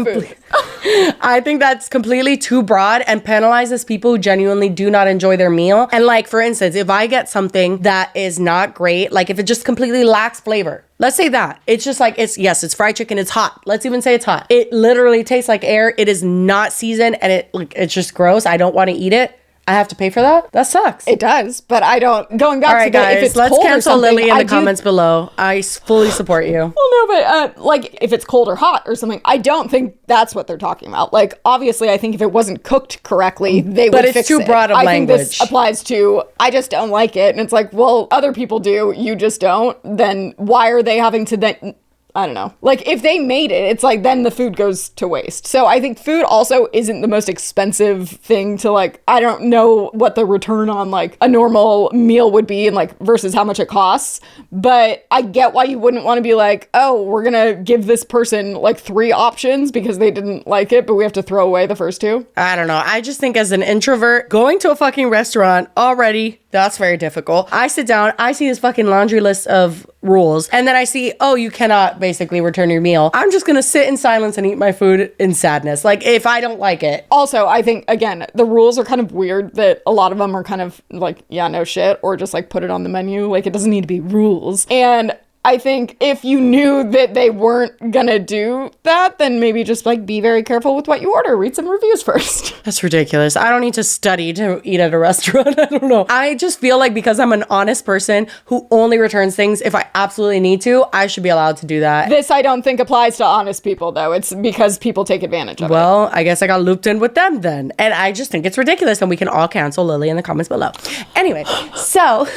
I think that's completely too broad and penalizes people who genuinely do not enjoy their meal. And like, for instance, if I get something that is not great, like if it just completely lacks flavor, let's say that. It's just like, it's fried chicken, it's hot. Let's even say it's hot. It literally tastes like air. It is not seasoned and it's just gross. I don't want to eat it. I have to pay for that? That sucks. It does, but I don't. Going back All right, to the, guys, if it's let's cold cancel or something, Lily in the comments below. I fully support you. Well, no, but like if it's cold or hot or something, I don't think that's what they're talking about. Like, obviously, I think if it wasn't cooked correctly, they would fix it. But it's too broad of language. I think this applies to, I just don't like it. And it's like, well, other people do, you just don't. Then why are they having to then... I don't know. Like, if they made it, it's like, then the food goes to waste. So I think food also isn't the most expensive thing to, like, I don't know what the return on, like, a normal meal would be and, like, versus how much it costs. But I get why you wouldn't want to be like, oh, we're gonna give this person, like, 3 options because they didn't like it, but we have to throw away the first 2. I don't know. I just think as an introvert, going to a fucking restaurant already, that's very difficult. I sit down, I see this fucking laundry list of rules, and then I see, oh, you cannot basically return your meal. I'm just gonna sit in silence and eat my food in sadness. Like, if I don't like it. Also, I think, again, the rules are kind of weird that a lot of them are kind of like, yeah, no shit, or just like put it on the menu. Like, it doesn't need to be rules. And I think if you knew that they weren't gonna do that, then maybe just like be very careful with what you order. Read some reviews first. That's ridiculous. I don't need to study to eat at a restaurant. I don't know. I just feel like because I'm an honest person who only returns things if I absolutely need to, I should be allowed to do that. This I don't think applies to honest people, though. It's because people take advantage of it. Well, I guess I got looped in with them then. And I just think it's ridiculous, and we can all cancel Lily in the comments below. Anyway, so...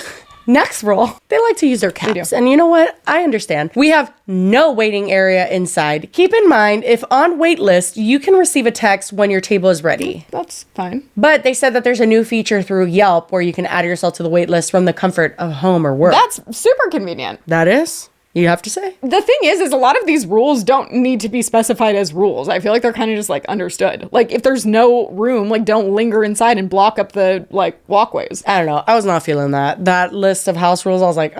next rule, they like to use their caps. And you know what? I understand. We have no waiting area inside. Keep in mind, if on wait list, you can receive a text when your table is ready. That's fine. But they said that there's a new feature through Yelp where you can add yourself to the wait list from the comfort of home or work. That's super convenient. That is? You have to say? The thing is a lot of these rules don't need to be specified as rules. I feel like they're kind of just like understood. Like if there's no room, like don't linger inside and block up the like walkways. I don't know. I was not feeling that. That list of house rules, I was like,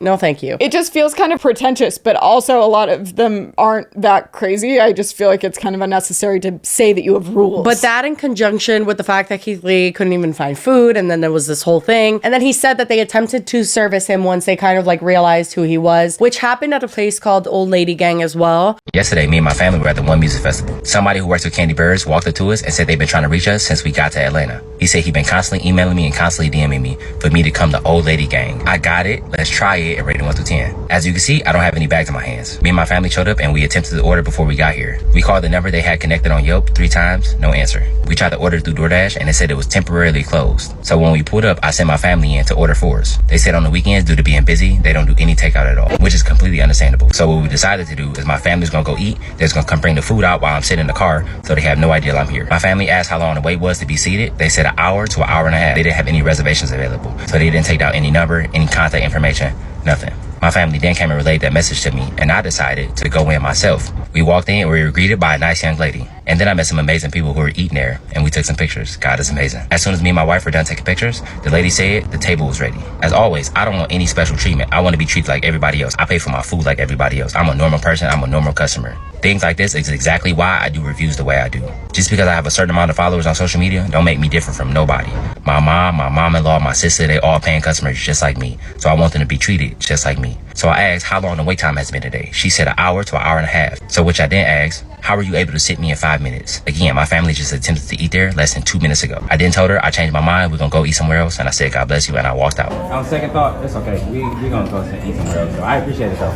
no thank you. It just feels kind of pretentious, but also a lot of them aren't that crazy. I just feel like it's kind of unnecessary to say that you have rules. But that in conjunction with the fact that Keith Lee couldn't even find food, and then there was this whole thing. And then he said that they attempted to service him once they kind of like realized who he was, which happened at a place called Old Lady Gang as well. Yesterday, me and my family were at the One Music Festival. Somebody who works with Candy Birds walked up to us and said they've been trying to reach us since we got to Atlanta. He said he'd been constantly emailing me and constantly DMing me for me to come to Old Lady Gang. I got it. Let's try it and rate it 1 through 10. As you can see, I don't have any bags in my hands. Me and my family showed up and we attempted to order before we got here. We called the number they had connected on Yelp 3 times, no answer. We tried to order through DoorDash and it said it was temporarily closed. So when we pulled up, I sent my family in to order for us. They said on the weekends, due to being busy, they don't do any takeout at all, which is completely understandable. So what we decided to do is my family's gonna go eat. They're just gonna come bring the food out while I'm sitting in the car, so they have no idea I'm here. My family asked how long the wait was to be seated. They said an hour to an hour and a half. They didn't have any reservations available, so they didn't take down any number, any contact information, nothing. My family then came and relayed that message to me, and I decided to go in myself. We walked in and we were greeted by a nice young lady. And then I met some amazing people who were eating there, and we took some pictures. God is amazing. As soon as me and my wife were done taking pictures, the lady said the table was ready. As always, I don't want any special treatment. I want to be treated like everybody else. I pay for my food like everybody else. I'm a normal person. I'm a normal customer. Things like this is exactly why I do reviews the way I do. Just because I have a certain amount of followers on social media don't make me different from nobody. My mom, my mom-in-law, my sister, they all paying customers just like me. So I want them to be treated just like me. So I asked how long the wait time has been today. She said an hour to an hour and a half. So which I then asked, how were you able to sit me in 5 minutes? Again, my family just attempted to eat there less than 2 minutes ago. I then told her I changed my mind. We're gonna go eat somewhere else. And I said, God bless you. And I walked out. On second thought, it's okay. We're gonna go eat somewhere else. So I appreciate it though.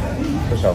For sure.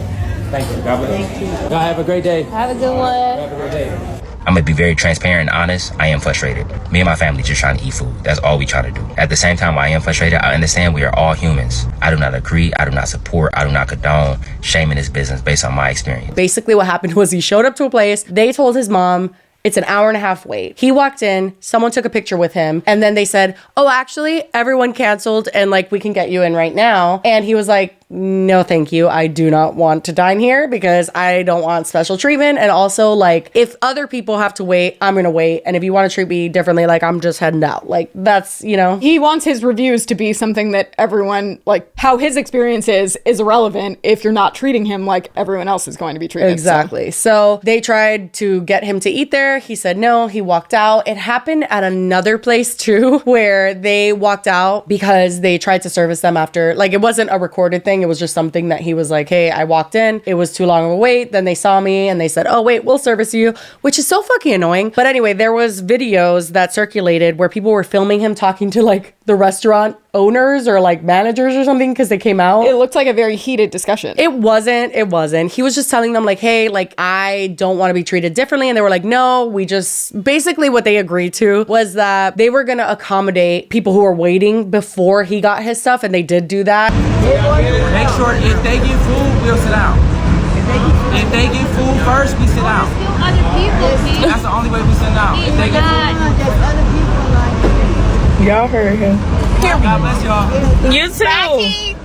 Thank you. God bless. Thank you. Y'all have a great day. Have a good one. Have a great day. I'm gonna be very transparent and honest. I am frustrated. Me and my family just trying to eat food. That's all we try to do. At the same time, I am frustrated. I understand we are all humans. I do not agree. I do not support. I do not condone shaming this business based on my experience. Basically what happened was he showed up to a place. They told his mom, it's an hour and a half wait. He walked in, someone took a picture with him, and then they said, oh, actually, everyone canceled and like we can get you in right now. And he was like, no, thank you. I do not want to dine here because I don't want special treatment. And also, like, if other people have to wait, I'm going to wait. And if you want to treat me differently, like, I'm just heading out. Like, that's, you know. He wants his reviews to be something that everyone, like, how his experience is irrelevant if you're not treating him like everyone else is going to be treated. Exactly. So they tried to get him to eat there. He said no. He walked out. It happened at another place too, where they walked out because they tried to service them after, like, it wasn't a recorded thing. It was just something that he was like, hey, I walked in. It was too long of a wait. Then they saw me and they said, oh, wait, we'll service you, which is so fucking annoying. But anyway, there was videos that circulated where people were filming him talking to like the restaurant owners or like managers or something because they came out. It looked like a very heated discussion. It wasn't. He was just telling them like, hey, like, I don't want to be treated differently. And they were like, no, we just, basically what they agreed to was that they were going to accommodate people who were waiting before he got his stuff. And they did do that. Make sure if they get food, we'll sit down. If they get food first, we sit down. Other people, That's the only way we sit down. If they get food. Y'all heard him. God bless y'all. you too.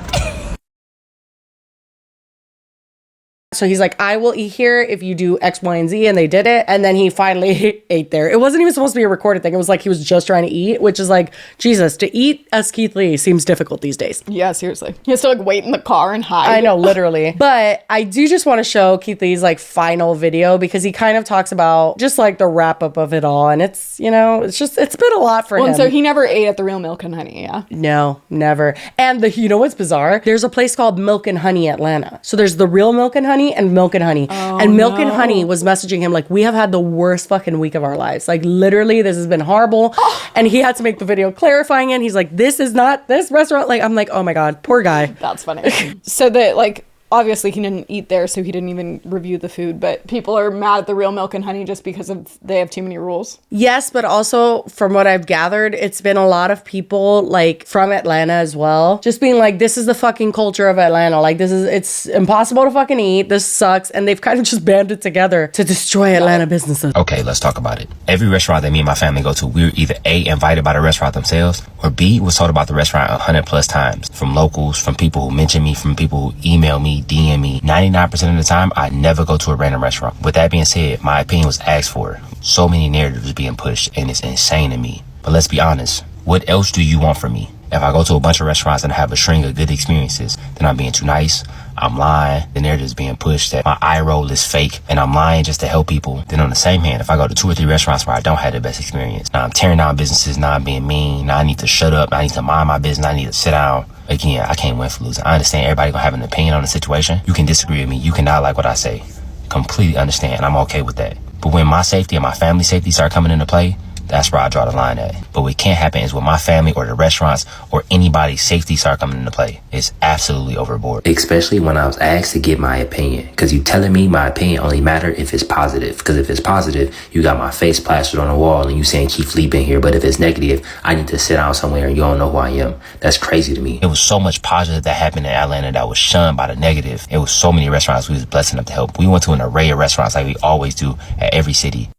So he's like, I will eat here if you do X, Y, and Z. And they did it. And then he finally ate there. It wasn't even supposed to be a recorded thing. It was like he was just trying to eat, which is like, Jesus, to eat as Keith Lee seems difficult these days. Yeah, seriously. He has to like wait in the car and hide. I know, literally. But I do just want to show Keith Lee's like final video because he kind of talks about just like the wrap up of it all. And it's, you know, it's been a lot for him. And so he never ate at the Real Milk and Honey, yeah? No, never. And you know what's bizarre? There's a place called Milk and Honey Atlanta. So there's the Real Milk and Honey and Milk and Honey. And Milk and Honey was messaging him like, we have had the worst fucking week of our lives. Like, literally, this has been horrible. And he had to make the video clarifying it. He's like, this is not this restaurant. Like, I'm like, oh my God, poor guy. That's funny. So that, like, obviously he didn't eat there, so he didn't even review the food, but people are mad at the Real Milk and Honey just because they have too many rules. Yes, but also from what I've gathered, it's been a lot of people like from Atlanta as well, just being like, this is the fucking culture of Atlanta. Like, it's impossible to fucking eat. This sucks. And they've kind of just banded together to destroy Atlanta businesses. Okay, let's talk about it. Every restaurant that me and my family go to, we're either A, invited by the restaurant themselves, or B, was told about the restaurant 100 plus times. From locals, from people who mention me, from people who email me, DM me. 99% of the time, I never go to a random restaurant. With that being said, my opinion was asked for. So many narratives being pushed, and it's insane to me. But let's be honest, what else do you want from me? If I go to a bunch of restaurants and have a string of good experiences, then I'm being too nice, I'm lying, the narrative is being pushed that my eye roll is fake, and I'm lying just to help people. Then on the same hand, if I go to 2 or 3 restaurants where I don't have the best experience, now I'm tearing down businesses, now I'm being mean, now I need to shut up, now I need to mind my business, I need to sit down. Again, I can't win for losing. I understand everybody gonna have an opinion on the situation. You can disagree with me, you cannot like what I say. Completely understand, I'm okay with that. But when my safety and my family's safety start coming into play, that's where I draw the line at. But what can't happen is when my family or the restaurants or anybody's safety start coming into play. It's absolutely overboard. Especially when I was asked to give my opinion. Because you telling me my opinion only matter if it's positive. Because if it's positive, you got my face plastered on the wall and you saying Keith Lee been here. But if it's negative, I need to sit down somewhere and you don't know who I am. That's crazy to me. It was so much positive that happened in Atlanta that was shunned by the negative. It was so many restaurants we was blessed enough to help. We went to an array of restaurants like we always do at every city.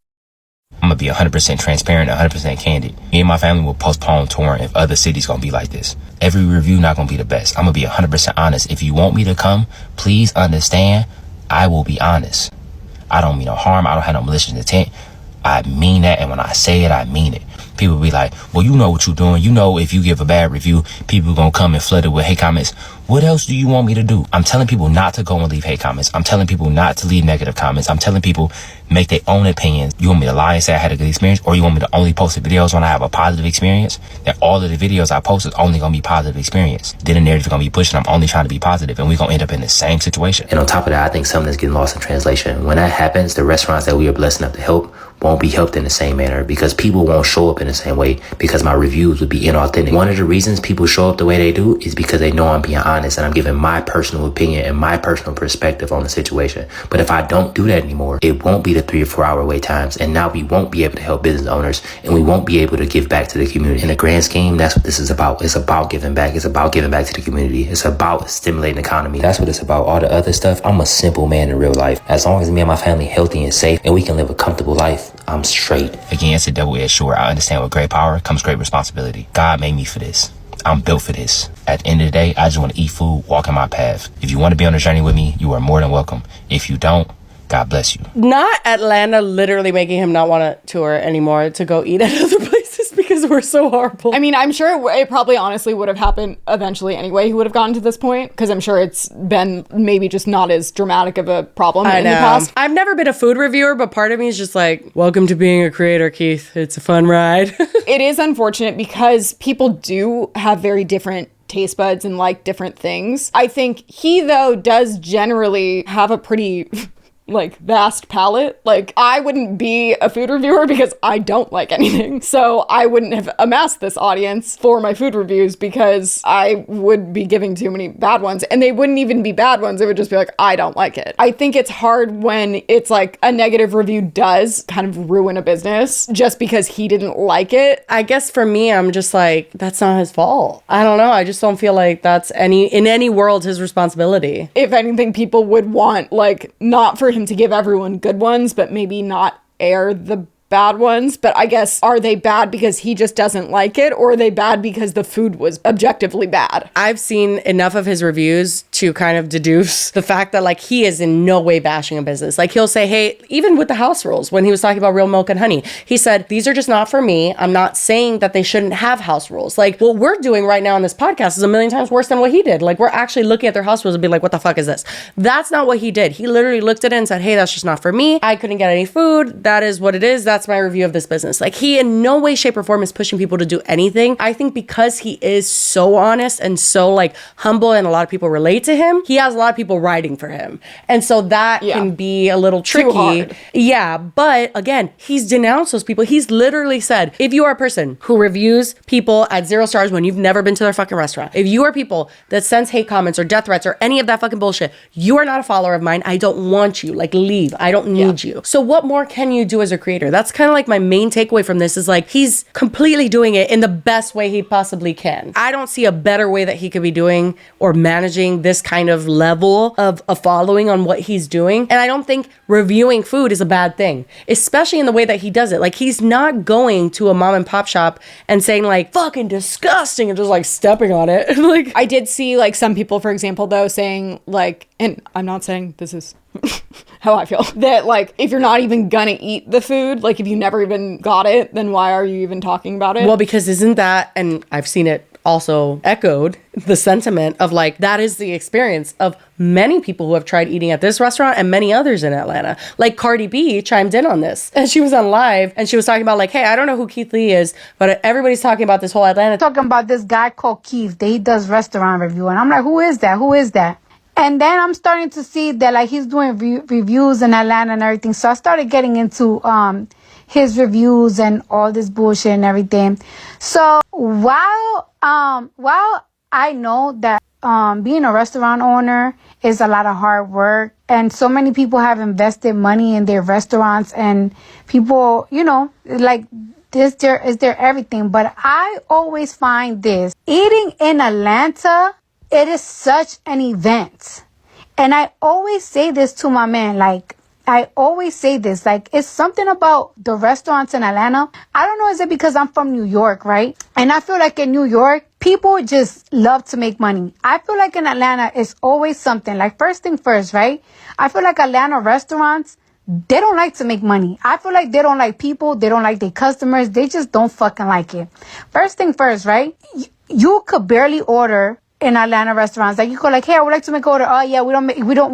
I'm gonna be 100% transparent, 100% candid. Me and my family will postpone touring if other cities gonna be like this. Every review not gonna be the best. I'm gonna be 100% honest. If you want me to come, please understand, I will be honest. I don't mean no harm. I don't have no malicious intent. I mean that, and when I say it, I mean it. People be like, well, you know what you're doing. You know if you give a bad review, people gonna come and flood it with hate comments. What else do you want me to do? I'm telling people not to go and leave hate comments. I'm telling people not to leave negative comments. I'm telling people make their own opinions. You want me to lie and say I had a good experience, or you want me to only post the videos when I have a positive experience? That all of the videos I post is only gonna be positive experience. Then the narrative gonna be pushing I'm only trying to be positive, and we're gonna end up in the same situation. And on top of that, I think something is getting lost in translation. When that happens, the restaurants that we are blessed enough to help won't be helped in the same manner because people won't show up in the same way because my reviews would be inauthentic. One of the reasons people show up the way they do is because they know I'm being honest and I'm giving my personal opinion and my personal perspective on the situation. But if I don't do that anymore, it won't be the 3 or 4 hour wait times, and now we won't be able to help business owners and we won't be able to give back to the community. In the grand scheme, that's what this is about. It's about giving back. It's about giving back to the community. It's about stimulating the economy. That's what it's about. All the other stuff, I'm a simple man in real life. As long as me and my family healthy and safe and we can live a comfortable life, I'm straight. Again, it's a double-edged sword. I understand with great power comes great responsibility. God made me for this. I'm built for this. At the end of the day, I just want to eat food, walk in my path. If you want to be on a journey with me, you are more than welcome. If you don't, God bless you. Not Atlanta literally making him not want to tour anymore to go eat at other places because we're so horrible. I mean, I'm sure it probably honestly would have happened eventually anyway. He would have gotten to this point because I'm sure it's been maybe just not as dramatic of a problem in the past. I've never been a food reviewer, but part of me is just like, welcome to being a creator, Keith. It's a fun ride. It is unfortunate because people do have very different taste buds and like different things. I think he, though, does generally have a pretty like vast palate. Like, I wouldn't be a food reviewer because I don't like anything. So I wouldn't have amassed this audience for my food reviews because I would be giving too many bad ones, and they wouldn't even be bad ones. It would just be like, I don't like it. I think it's hard when it's like a negative review does kind of ruin a business just because he didn't like it. I guess for me, I'm just like, that's not his fault. I don't know. I just don't feel like that's in any world his responsibility. If anything, people would want, like, not for him to give everyone good ones, but maybe not air the bad ones. But I guess, are they bad because he just doesn't like it, or are they bad because the food was objectively bad? I've seen enough of his reviews to kind of deduce the fact that, like, he is in no way bashing a business. Like, he'll say, hey, even with the house rules, when he was talking about Real Milk and Honey, he said, these are just not for me. I'm not saying that they shouldn't have house rules. Like, what we're doing right now on this podcast is a million times worse than what he did. Like, we're actually looking at their house rules and be like, what the fuck is this? That's not what he did. He literally looked at it and said, hey, that's just not for me. I couldn't get any food. That is what it is. That's my review of this business. Like, he in no way, shape, or form is pushing people to do anything. I think because he is so honest and so, like, humble, and a lot of people relate to him, he has a lot of people writing for him. And so that can be a little tricky. Yeah, but again, he's denounced those people. He's literally said, if you are a person who reviews people at 0 stars when you've never been to their fucking restaurant, if you are people that sends hate comments or death threats or any of that fucking bullshit, you are not a follower of mine. I don't want you. Like, leave. I don't need you. So what more can you do as a creator? That's kind of like my main takeaway from this, is like, he's completely doing it in the best way he possibly can. I don't see a better way that he could be doing or managing this kind of level of a following on what he's doing. And I don't think reviewing food is a bad thing, especially in the way that he does it. Like, he's not going to a mom and pop shop and saying, like, fucking disgusting, and just, like, stepping on it. Like, I did see, like, some people, for example, though, saying, like, and I'm not saying this is how I feel, that, like, if you're not even gonna eat the food, like, if you never even got it, then why are you even talking about it? Well, because isn't that, and I've seen it also echoed, the sentiment of, like, that is the experience of many people who have tried eating at this restaurant and many others in Atlanta. Like, Cardi B chimed in on this, and she was on live, and she was talking about, like, hey, I don't know who Keith Lee is, but everybody's talking about this whole Atlanta. Talking about this guy called Keith, that he does restaurant review, and I'm like, who is that? Who is that? And then I'm starting to see that, like, he's doing reviews in Atlanta and everything. So I started getting into his reviews and all this bullshit and everything. So while I know that being a restaurant owner is a lot of hard work, and so many people have invested money in their restaurants, and people, you know, like, this is their everything. But I always find this, eating in Atlanta, it is such an event. And I always say this to my man, like, I always say this, like, it's something about the restaurants in Atlanta. I don't know, is it because I'm from New York, right? And I feel like in New York, people just love to make money. I feel like in Atlanta, it's always something. Like, first thing first, right? I feel like Atlanta restaurants, they don't like to make money. I feel like they don't like people. They don't like their customers. They just don't fucking like it. First thing first, right? You could barely order in Atlanta restaurants. Like, you go like, hey, I would like to make an order. Oh yeah, we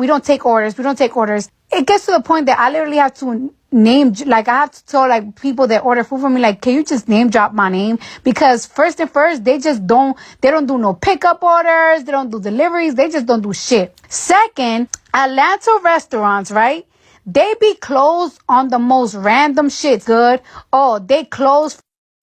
don't take orders. We don't take orders. It gets to the point that I literally have to name, like, I have to tell, like, people that order food from me, like, can you just name drop my name? Because first and first, they don't do no pickup orders. They don't do deliveries. They just don't do shit. Second, Atlanta restaurants, right? They be closed on the most random shit. Good. Oh, they close.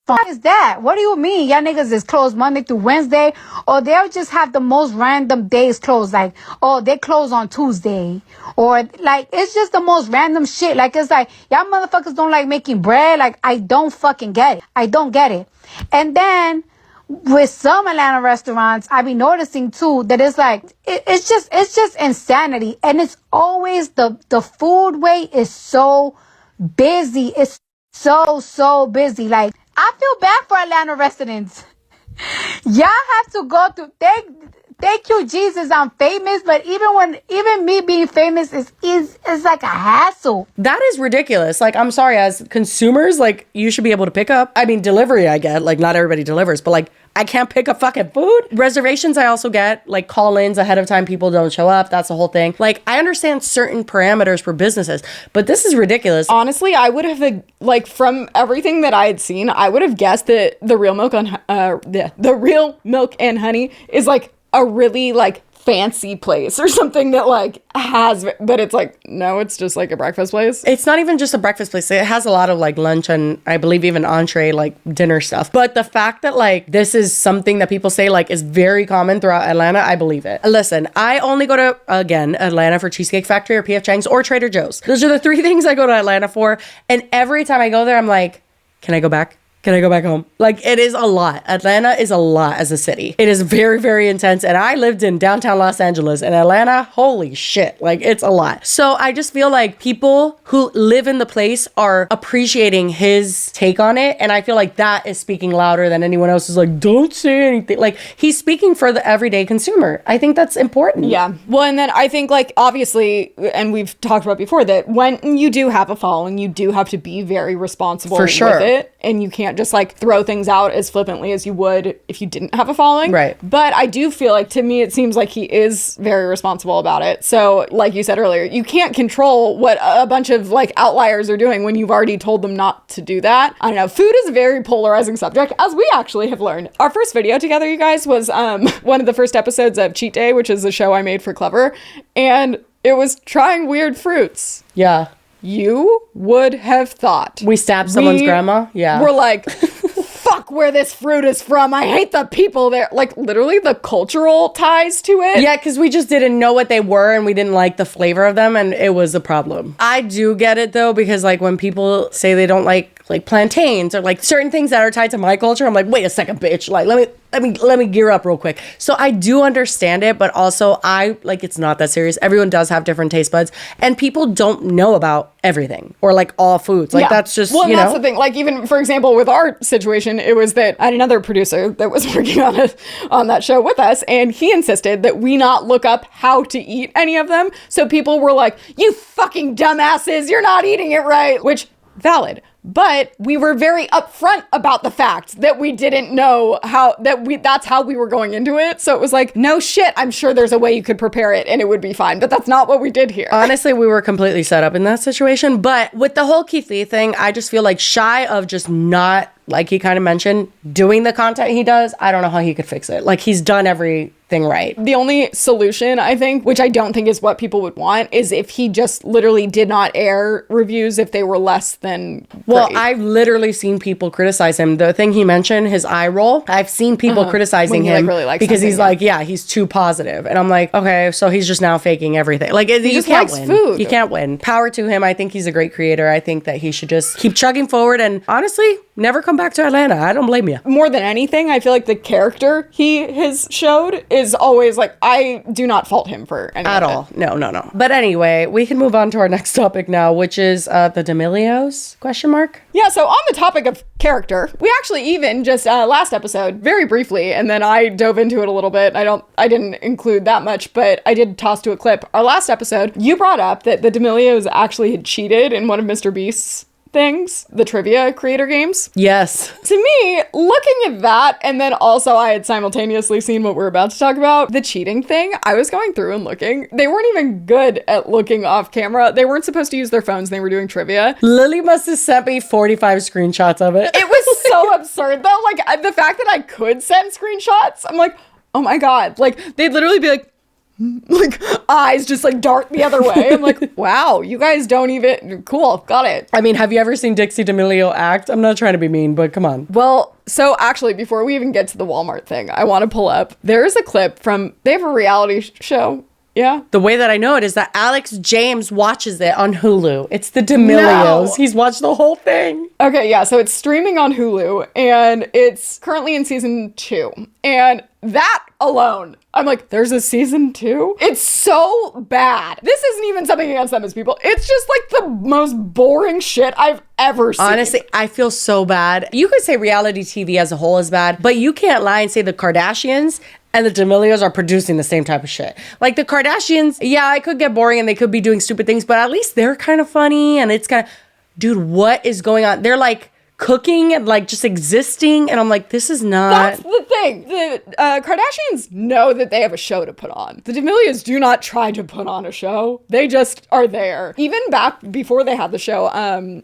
What is that? What do you mean? Y'all niggas is closed Monday through Wednesday? Or they'll just have the most random days closed. Like, oh, they close on Tuesday. Or, like, it's just the most random shit. Like, it's like, y'all motherfuckers don't like making bread. Like, I don't fucking get it. I don't get it. And then with some Atlanta restaurants, I be noticing too that it's like, it's just insanity. And it's always the food wait is so busy. It's so busy. Like, I feel bad for Atlanta residents. Y'all have to go to thank you, Jesus. I'm famous, but even me being famous is like a hassle. That is ridiculous. Like, I'm sorry, as consumers, like, you should be able to pick up. I mean, delivery, I get. Like, not everybody delivers, but like, I can't pick up fucking food. Reservations, I also get. Like, call-ins ahead of time, people don't show up. That's the whole thing. Like, I understand certain parameters for businesses, but this is ridiculous. Honestly, I would have, like, from everything that I had seen, I would have guessed that the real milk and honey is like a really like fancy place or something that like has, but it's like, no, it's just like a breakfast place. It's not even just a breakfast place. It has a lot of like lunch and I believe even entree, like dinner stuff. But the fact that like this is something that people say like is very common throughout Atlanta, I believe it. Listen, I only go to, again, Atlanta for Cheesecake Factory or P.F. Chang's or Trader Joe's. Those are the three things I go to Atlanta for. And every time I go there, I'm like, can I go back? Can I go back home? Like, it is a lot. Atlanta is a lot as a city. It is very, very intense. And I lived in downtown Los Angeles, and Atlanta, holy shit. Like, it's a lot. So I just feel like people who live in the place are appreciating his take on it. And I feel like that is speaking louder than anyone else is like, don't say anything. Like, he's speaking for the everyday consumer. I think that's important. Yeah. Well, and then I think like, obviously, and we've talked about before, that when you do have a following, you do have to be very responsible for sure with it. And you can't just like throw things out as flippantly as you would if you didn't have a following. Right. But I do feel like, to me, it seems like he is very responsible about it. So like you said earlier, you can't control what a bunch of like outliers are doing when you've already told them not to do that. I don't know. Food is a very polarizing subject, as we actually have learned. Our first video together, you guys, was one of the first episodes of Cheat Day, which is a show I made for Clever. And it was trying weird fruits. Yeah. You would have thought. We stabbed someone's grandma? Yeah. We're like, fuck where this fruit is from. I hate the people there. Like, literally the cultural ties to it. Yeah, because we just didn't know what they were and we didn't like the flavor of them, and it was a problem. I do get it, though, because, like, when people say they don't like plantains or, like, certain things that are tied to my culture, I'm like, wait a second, bitch. Like, let me gear up real quick. So I do understand it, but also it's not that serious. Everyone does have different taste buds, and people don't know about everything or like all foods. Like, that's just, well, that's the thing. Like, even for example, with our situation, it was that I had another producer that was working on that show with us, and he insisted that we not look up how to eat any of them. So people were like, you fucking dumbasses, you're not eating it right, which valid. But we were very upfront about the fact that we didn't know that's how we were going into it. So it was like, no shit, I'm sure there's a way you could prepare it and it would be fine. But that's not what we did here. Honestly, we were completely set up in that situation. But with the whole Keith Lee thing, I just feel like shy of just not, like he kind of mentioned, doing the content he does, I don't know how he could fix it. Like, he's done everything right. The only solution, I think, which I don't think is what people would want, is if he just literally did not air reviews if they were less than Well, great. I've literally seen people criticize him. The thing he mentioned, his eye roll, I've seen people criticizing him really likes because he's something, like, he's too positive. And I'm like, okay, so he's just now faking everything. Like, you just can't likes win. food. You can't win. Power to him. I think he's a great creator. I think that he should just keep chugging forward and honestly, never come back to Atlanta. I don't blame you. More than anything, I feel like the character he has showed is always like, I do not fault him for any At of all. it. No. But anyway, we can move on to our next topic now, which is the D'Amelios, question mark? Yeah, so on the topic of character, we actually even just last episode, very briefly, and then I dove into it a little bit. I didn't include that much, but I did toss to a clip. Our last episode, you brought up that the D'Amelios actually had cheated in one of Mr. Beast's things, the trivia creator games. Yes. To me, looking at that, and then also I had simultaneously seen what we're about to talk about, the cheating thing, I was going through and looking. They weren't even good at looking off camera. They weren't supposed to use their phones. They were doing trivia. Lily must have sent me 45 screenshots of it. It was so absurd though. Like, the fact that I could send screenshots, I'm like, oh my God. Like, they'd literally be like eyes just like dart the other way. I'm like, wow, you guys don't even, cool, got it. I mean, have you ever seen Dixie D'Amelio act? I'm not trying to be mean, but come on. Well, so actually, before we even get to the Walmart thing, I want to pull up, there's a clip from, they have a reality show. Yeah. The way that I know it is that Alex James watches it on Hulu. It's the D'Amelios. No. He's watched the whole thing. Okay, yeah, so it's streaming on Hulu, and it's currently in season 2. And that alone, I'm like, there's a season 2? It's so bad. This isn't even something against them as people. It's just like the most boring shit I've ever seen. Honestly, I feel so bad. You could say reality TV as a whole is bad, but you can't lie and say the Kardashians and the D'Amelios are producing the same type of shit. Like the Kardashians, yeah, it could get boring and they could be doing stupid things, but at least they're kind of funny and it's kind of, dude, what is going on? They're like cooking and like just existing, and I'm like, this is not. That's the thing. The Kardashians know that they have a show to put on. The D'Amelios do not try to put on a show. They just are there. Even back before they had the show,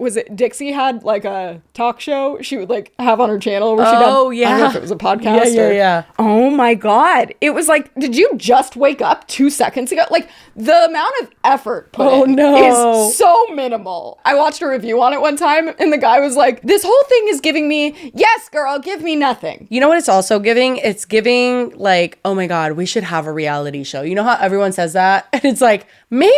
was it Dixie had like a talk show she would like have on her channel where she did, yeah. I don't know if it was a podcast yeah. Oh my God. It was like, did you just wake up 2 seconds ago? Like the amount of effort put in is so minimal. I watched a review on it one time and the guy was like, this whole thing is giving me, yes, girl, give me nothing. You know what it's also giving? It's giving like, oh my God, we should have a reality show. You know how everyone says that? And it's like, maybe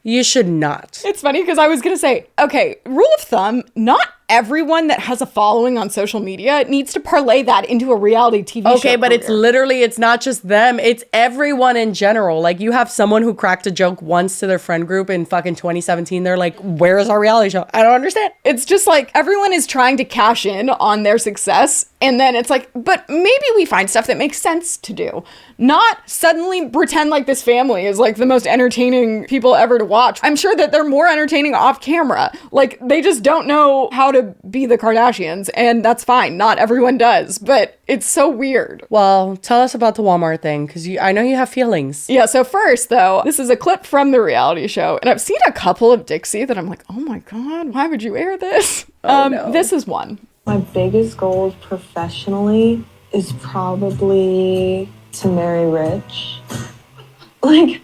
you should not. It's funny because I was going to say, okay, rule of thumb, not everyone that has a following on social media needs to parlay that into a reality TV show. Okay, but it's not just them. It's everyone in general. Like you have someone who cracked a joke once to their friend group in fucking 2017. They're like, where is our reality show? I don't understand. It's just like everyone is trying to cash in on their success. And then it's like, but maybe we find stuff that makes sense to do. Not suddenly pretend like this family is like the most entertaining people ever to watch. I'm sure that they're more entertaining off camera. Like they just don't know how to be the Kardashians, and that's fine. Not everyone does, but it's so weird. Well, tell us about the Walmart thing, because I know you have feelings. Yeah, so first, though, this is a clip from the reality show, and I've seen a couple of Dixie that I'm like, oh my God, why would you air this? No. This is one. My biggest goal professionally is probably to marry rich. Like,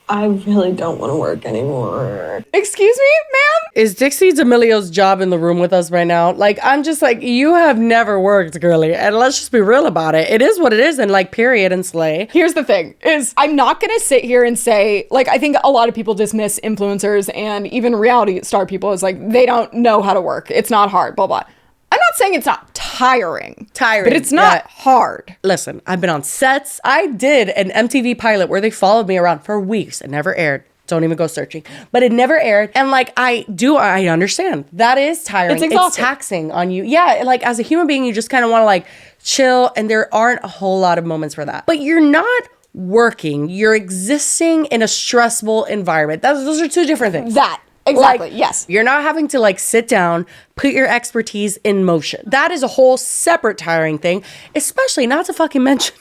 I really don't want to work anymore. Excuse me, ma'am? Is Dixie D'Amelio's job in the room with us right now? Like, I'm just like, you have never worked, girly. And let's just be real about it. It is what it is, and like, period, and slay. Here's the thing, is I'm not going to sit here and say, like, I think a lot of people dismiss influencers and even reality star people as like, they don't know how to work. It's not hard, blah, blah. I'm not saying it's not tiring, but it's not hard. Listen, I've been on sets. I did an MTV pilot where they followed me around for weeks. It never aired. Don't even go searching. But it never aired. And like, I understand. That is tiring. It's taxing on you. Yeah, like as a human being, you just kind of want to like chill. And there aren't a whole lot of moments for that. But you're not working. You're existing in a stressful environment. Those are two different things. Exactly, like, yes. You're not having to like sit down, put your expertise in motion. That is a whole separate tiring thing, especially not to fucking mention,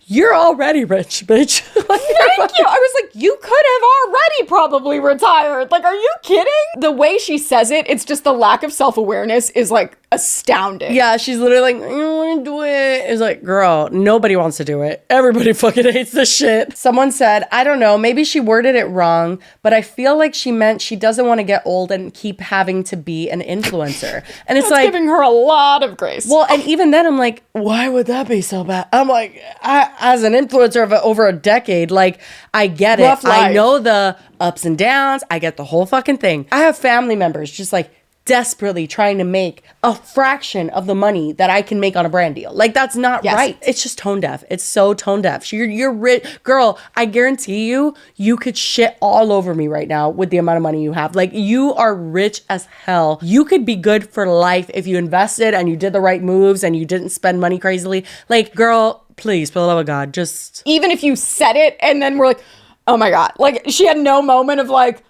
you're already rich, bitch. Like, thank you. I was like, you could have already probably retired. Like, are you kidding? The way she says it, it's just the lack of self-awareness is like astounding. Yeah, she's literally like, I don't want to do it. It's like, girl, nobody wants to do it. Everybody fucking hates this shit. Someone said, I don't know, maybe she worded it wrong, but I feel like she meant she doesn't want to get old and keep having to be an influencer. And it's like giving her a lot of grace. Well, and even then I'm like, why would that be so bad? I'm like, as an influencer of over a decade, like, I get it. Rough life. I know the ups and downs. I get the whole fucking thing. I have family members just like desperately trying to make a fraction of the money that I can make on a brand deal. Like, that's not right. It's just tone deaf. It's so tone deaf. You're rich. Girl, I guarantee you could shit all over me right now with the amount of money you have. Like, you are rich as hell. You could be good for life if you invested and you did the right moves and you didn't spend money crazily. Like, girl, please, for the love of God, just... Even if you said it and then we're like, oh my God. Like, she had no moment of like...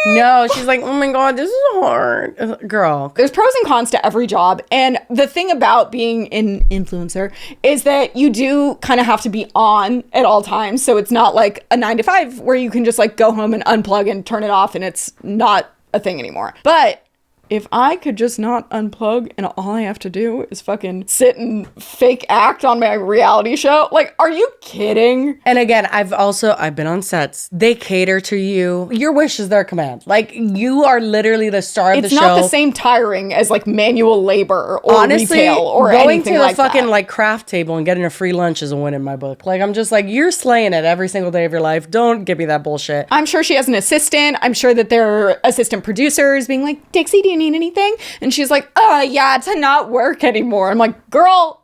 No, she's like, oh my God, this is hard. Girl. There's pros and cons to every job. And the thing about being an influencer is that you do kind of have to be on at all times. So it's not like a 9 to 5 where you can just like go home and unplug and turn it off and it's not a thing anymore. But if I could just not unplug and all I have to do is fucking sit and fake act on my reality show, like, are you kidding? And again, I've been on sets. They cater to you. Your wish is their command. Like, you are literally the star of the show. It's not the same tiring as like manual labor or retail or anything like that. Going to the fucking like craft table and getting a free lunch is a win in my book. Like, I'm just like, you're slaying it every single day of your life. Don't give me that bullshit. I'm sure she has an assistant. I'm sure that there are assistant producers being like, Dixie, do you need anything? And she's like, yeah, to not work anymore. I'm like, girl,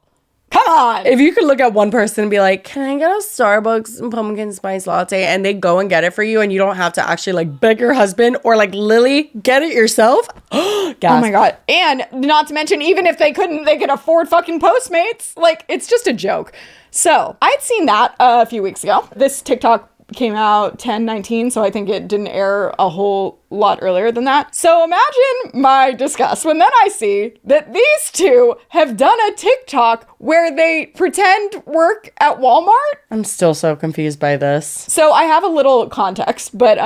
Come on. If you could look at one person and be like, can I get a Starbucks and pumpkin spice latte? And they go and get it for you and you don't have to actually like beg your husband or like Lily, get it yourself. Oh my God. And not to mention, even if they couldn't, they could afford fucking Postmates. Like, it's just a joke. So I'd seen that a few weeks ago. This TikTok came out 10/19, so I think it didn't air a whole lot earlier than that. So imagine my disgust when then I see that these two have done a TikTok where they pretend work at Walmart. I'm still so confused by this. So I have a little context, but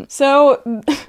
so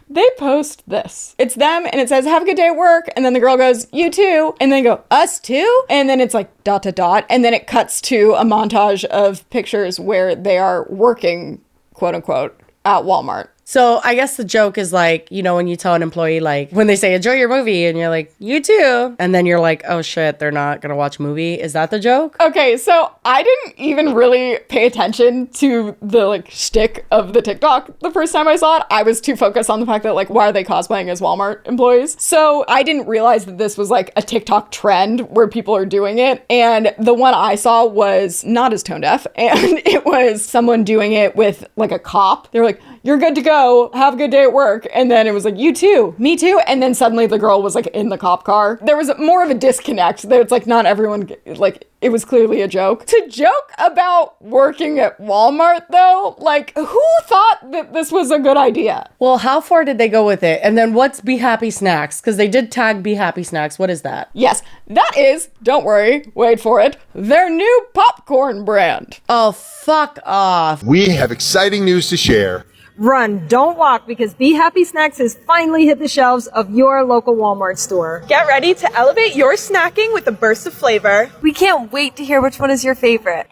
they post this. It's them and it says, have a good day at work. And then the girl goes, you too. And then they go, us too? And then it's like ... And then it cuts to a montage of pictures where they are working, quote unquote, at Walmart. So I guess the joke is like, you know, when you tell an employee, like when they say, enjoy your movie and you're like, you too. And then you're like, oh shit, they're not going to watch a movie. Is that the joke? Okay, so I didn't even really pay attention to the like shtick of the TikTok the first time I saw it. I was too focused on the fact that like, why are they cosplaying as Walmart employees? So I didn't realize that this was like a TikTok trend where people are doing it. And the one I saw was not as tone deaf. And it was someone doing it with like a cop. They were like, you're good to go. Have a good day at work. And then it was like, you too, me too. And then suddenly the girl was like in the cop car. There was more of a disconnect. It's like not everyone, like it was clearly a joke. To joke about working at Walmart though, like who thought that this was a good idea? Well, how far did they go with it? And then what's Be Happy Snacks? Because they did tag Be Happy Snacks. What is that? Yes, that is, don't worry, wait for it, their new popcorn brand. Oh, fuck off. We have exciting news to share. Run, don't walk, because Be Happy Snacks has finally hit the shelves of your local Walmart store. Get ready to elevate your snacking with a burst of flavor. We can't wait to hear which one is your favorite.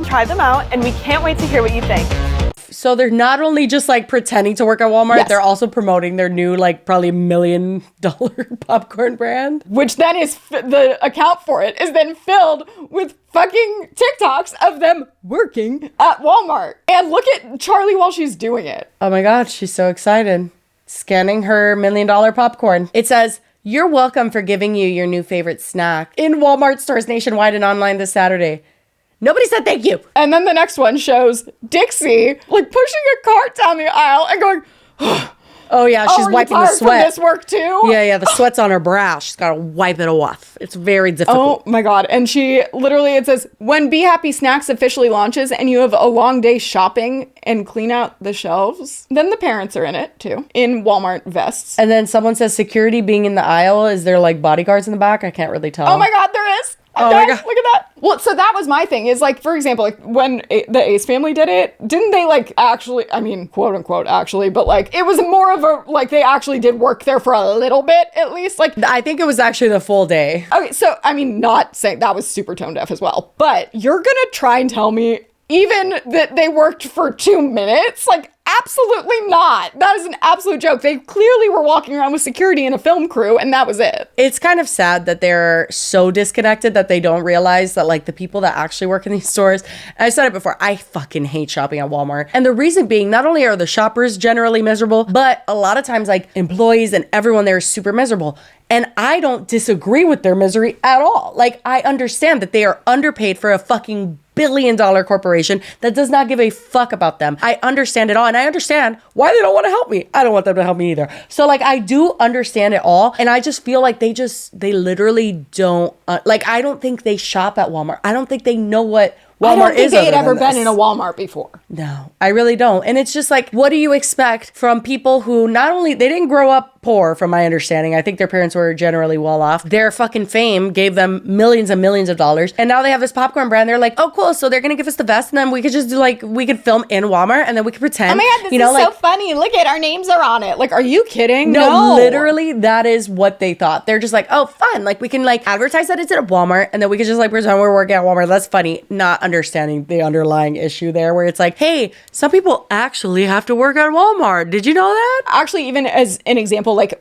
Try them out, and we can't wait to hear what you think. So they're not only just like pretending to work at Walmart, yes, they're also promoting their new like probably $1 million popcorn brand. Which then is, the account for it is then filled with fucking TikToks of them working at Walmart. And look at Charli while she's doing it. Oh my God, she's so excited. Scanning her $1 million popcorn. It says, you're welcome for giving you your new favorite snack in Walmart stores nationwide and online this Saturday. Nobody said thank you. And then the next one shows Dixie like pushing a cart down the aisle and going, oh yeah, she's wiping the sweat. From this work too? Yeah, the sweat's on her brow. She's got to wipe it off. It's very difficult. Oh my God. And she literally, it says, when Be Happy Snacks officially launches and you have a long day shopping and clean out the shelves, then the parents are in it too, in Walmart vests. And then someone says security being in the aisle. Is there like bodyguards in the back? I can't really tell. Oh my God, there is. Oh my God. Look at that. Well, so that was my thing is like, for example, like when the Ace family did it, didn't they like actually, I mean, quote unquote, actually, but like it was more of a, like they actually did work there for a little bit at least. Like, I think it was actually the full day. Okay, so I mean, not saying that was super tone deaf as well, but you're gonna try and tell me even that they worked for 2 minutes? Like, absolutely not. That is an absolute joke. They clearly were walking around with security and a film crew, and that was it. It's kind of sad that they're so disconnected that they don't realize that, like, the people that actually work in these stores, and I said it before, I fucking hate shopping at Walmart. And the reason being, not only are the shoppers generally miserable, but a lot of times, like, employees and everyone there is super miserable. And I don't disagree with their misery at all. Like, I understand that they are underpaid for a fucking billion-dollar corporation that does not give a fuck about them. I understand it all, and I understand why they don't want to help me. I don't want them to help me either. So, like, I do understand it all, and I just feel like they literally don't, like, I don't think they shop at Walmart. I don't think they know what Walmart I don't think is. they had ever been in a Walmart before. No, I really don't. And it's just like, what do you expect from people who not only, they didn't grow up poor, from my understanding. I think their parents were generally well off. Their fucking fame gave them millions and millions of dollars. And now they have this popcorn brand. They're like, oh, cool. So they're going to give us the vest. And then we could just do like, we could film in Walmart and then we could pretend. Oh my God, this is so funny. Look at our names are on it. Like, are you kidding? No, literally that is what they thought. They're just like, oh, fun. Like we can like advertise that it's at a Walmart and then we could just like pretend we're working at Walmart. That's funny. Not understanding the underlying issue there where it's like, hey, some people actually have to work at Walmart. Did you know that? Actually, even as an example, like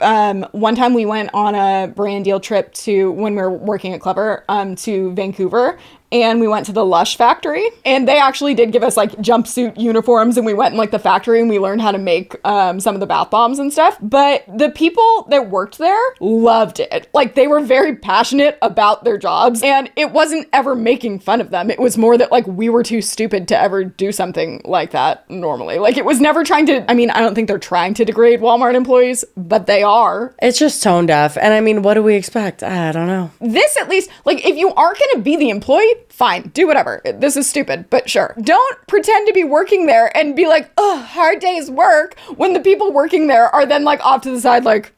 one time we went on a brand deal trip to, when we were working at Clever, to Vancouver. And we went to the Lush factory, and they actually did give us like jumpsuit uniforms, and we went in like the factory and we learned how to make some of the bath bombs and stuff. But the people that worked there loved it. Like, they were very passionate about their jobs, and it wasn't ever making fun of them. It was more that like we were too stupid to ever do something like that normally. Like, it was never trying to, I mean, I don't think they're trying to degrade Walmart employees, but they are. It's just tone deaf. And I mean, what do we expect? I don't know. This, at least, like, if you aren't going to be the employee, fine, do whatever. This is stupid, but sure. Don't pretend to be working there and be like, oh, hard day's work, when the people working there are then like off to the side like,